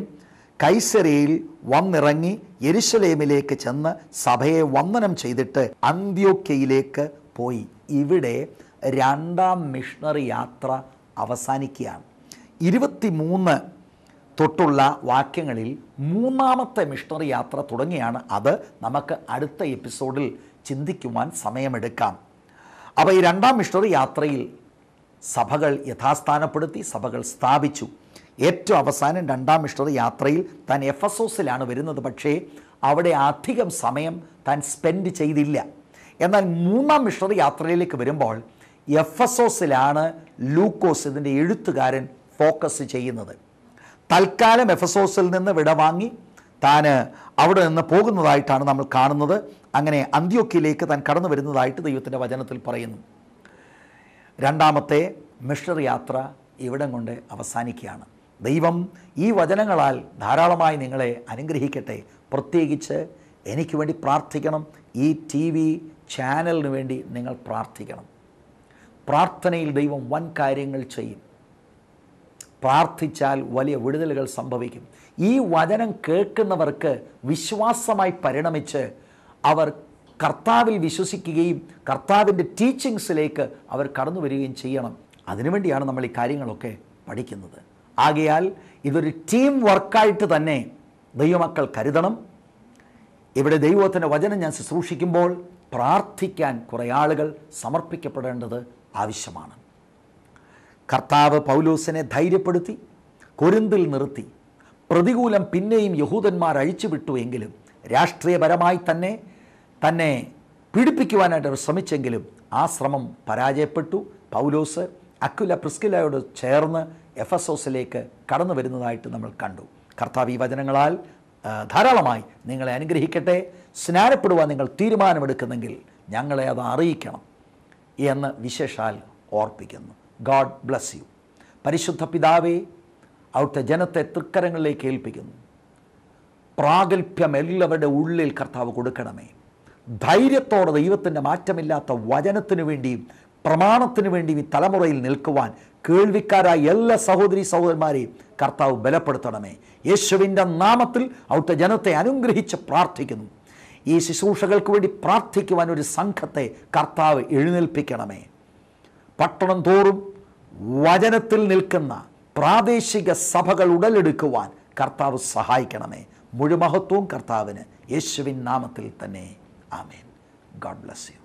കൈസരയിൽ വന്നിറങ്ങി യെരുശലേമിലേക്ക് ചെന്ന് സഭയെ വന്ദനം ചെയ്തിട്ട് അന്ത്യോക്യയിലേക്ക് പോയി. ഇവിടെ 2ാം മിഷണറി യാത്ര അവസാനിക്കുകയാണ്. 23 തൊട്ടുള്ള വാക്യങ്ങളിൽ മൂന്നാമത്തെ മിഷണറി യാത്ര തുടങ്ങിയാണ്. അത് നമുക്ക് അടുത്ത എപ്പിസോഡിൽ ചിന്തിക്കുവാൻ സമയമെടുക്കാം. അപ്പോൾ ഈ രണ്ടാം മിഷണറി യാത്രയിൽ സഭകൾ യഥാസ്ഥാനപ്പെടുത്തി, സഭകൾ സ്ഥാപിച്ചു. ഏറ്റവും അവസാനം രണ്ടാം മിഷണറി യാത്രയിൽ താൻ എഫെസോസിലാണ് വരുന്നത്. പക്ഷേ അവിടെ അധികം സമയം താൻ സ്പെൻഡ് ചെയ്തില്ല. എന്നാൽ മൂന്നാം മിഷണറി യാത്രയിലേക്ക് വരുമ്പോൾ എഫെസോസിലാണ് ലൂക്കോസ്, ഇതിൻ്റെ എഴുത്തുകാരൻ, ഫോക്കസ് ചെയ്യുന്നത്. തൽക്കാലം എഫെസോസിൽ നിന്ന് വിടവാങ്ങി താൻ അവിടെ നിന്ന് പോകുന്നതായിട്ടാണ് നമ്മൾ കാണുന്നത്. അങ്ങനെ അന്ത്യോക്യയിലേക്ക് താൻ കടന്നു വരുന്നതായിട്ട് ദൈവത്തിൻ്റെ വചനത്തിൽ പറയുന്നു. രണ്ടാമത്തെ മിഷണറി യാത്ര ഇവിടം കൊണ്ട് അവസാനിക്കുകയാണ്. ദൈവം ഈ വചനങ്ങളാൽ ധാരാളമായി നിങ്ങളെ അനുഗ്രഹിക്കട്ടെ. പ്രത്യേകിച്ച് എനിക്ക് വേണ്ടി പ്രാർത്ഥിക്കണം. ഈ TV ചാനലിന് വേണ്ടി നിങ്ങൾ പ്രാർത്ഥിക്കണം. പ്രാർത്ഥനയിൽ ദൈവം വൻ കാര്യങ്ങൾ ചെയ്യും. പ്രാർത്ഥിച്ചാൽ വലിയ വിടുതലുകൾ സംഭവിക്കും. ഈ വചനം കേൾക്കുന്നവർക്ക് വിശ്വാസമായി പരിണമിച്ച് അവർ കർത്താവിൽ വിശ്വസിക്കുകയും കർത്താവിൻ്റെ ടീച്ചിങ്സിലേക്ക് അവർ കടന്നു വരികയും ചെയ്യണം. അതിനുവേണ്ടിയാണ് നമ്മൾ ഈ കാര്യങ്ങളൊക്കെ പഠിക്കുന്നത്. ആകയാൽ ഇതൊരു ടീം വർക്കായിട്ട് തന്നെ ദൈവമക്കൾ കരുതണം. ഇവിടെ ദൈവത്തിൻ്റെ വചനം ഞാൻ ശുശ്രൂഷിക്കുമ്പോൾ പ്രാർത്ഥിക്കാൻ കുറേ ആളുകൾ സമർപ്പിക്കപ്പെടേണ്ടത് ആവശ്യമാണ്. കർത്താവ് പൗലോസിനെ ധൈര്യപ്പെടുത്തി കൊരിന്തിൽ നിർത്തി. പ്രതികൂലം പിന്നെയും യഹൂദന്മാർ അഴിച്ചുവിട്ടു എങ്കിലും രാഷ്ട്രീയപരമായി തന്നെ പീഡിപ്പിക്കുവാനായിട്ട് അവർ ശ്രമിച്ചെങ്കിലും ആ ശ്രമം പരാജയപ്പെട്ടു. പൗലോസ് അക്വില പ്രിസ്കിലയോട് ചേർന്ന് എഫെസോസിലേക്ക് കടന്നു വരുന്നതായിട്ട് നമ്മൾ കണ്ടു. കർത്താവ് ഈ വചനങ്ങളാൽ ധാരാളമായി നിങ്ങളെ അനുഗ്രഹിക്കട്ടെ. സ്നാനപ്പെടുവാൻ നിങ്ങൾ തീരുമാനമെടുക്കുന്നെങ്കിൽ ഞങ്ങളെ അത് അറിയിക്കണം എന്ന് വിശേഷാൽ ഓർപ്പിക്കുന്നു. God bless you. പരിശുദ്ധ പിതാവേ, അവിടുത്തെ ജനത്തെ തൃക്കരങ്ങളിലേക്ക് ഏൽപ്പിക്കുന്നു. പ്രാഗൽഭ്യം എല്ലാവരുടെ ഉള്ളിൽ കർത്താവ് കൊടുക്കണമേ. ധൈര്യത്തോടെ ദൈവത്തിൻ്റെ മാറ്റമില്ലാത്ത വചനത്തിനു വേണ്ടിയും പ്രമാണത്തിനു വേണ്ടിയും ഈ തലമുറയിൽ നിൽക്കുവാൻ കേൾവിക്കാരായ എല്ലാ സഹോദരി സഹോദരന്മാരെയും കർത്താവ് ബലപ്പെടുത്തണമേ. യേശുവിൻ്റെ നാമത്തിൽ അവിടുത്തെ ജനത്തെ അനുഗ്രഹിച്ച് പ്രാർത്ഥിക്കുന്നു. ഈ ശുശ്രൂഷകൾക്ക് വേണ്ടി പ്രാർത്ഥിക്കുവാൻ ഒരു സംഘത്തെ കർത്താവ് എഴുന്നേൽപ്പിക്കണമേ. പട്ടണം തോറും വചനത്തിൽ നിൽക്കുന്ന പ്രാദേശിക സഭകൾ ഉടലെടുക്കുവാൻ കർത്താവ് സഹായിക്കണമേ. മുഴുമഹത്വവും കർത്താവിന് യേശുവിൻ നാമത്തിൽ തന്നെ. ആമേൻ. God bless U.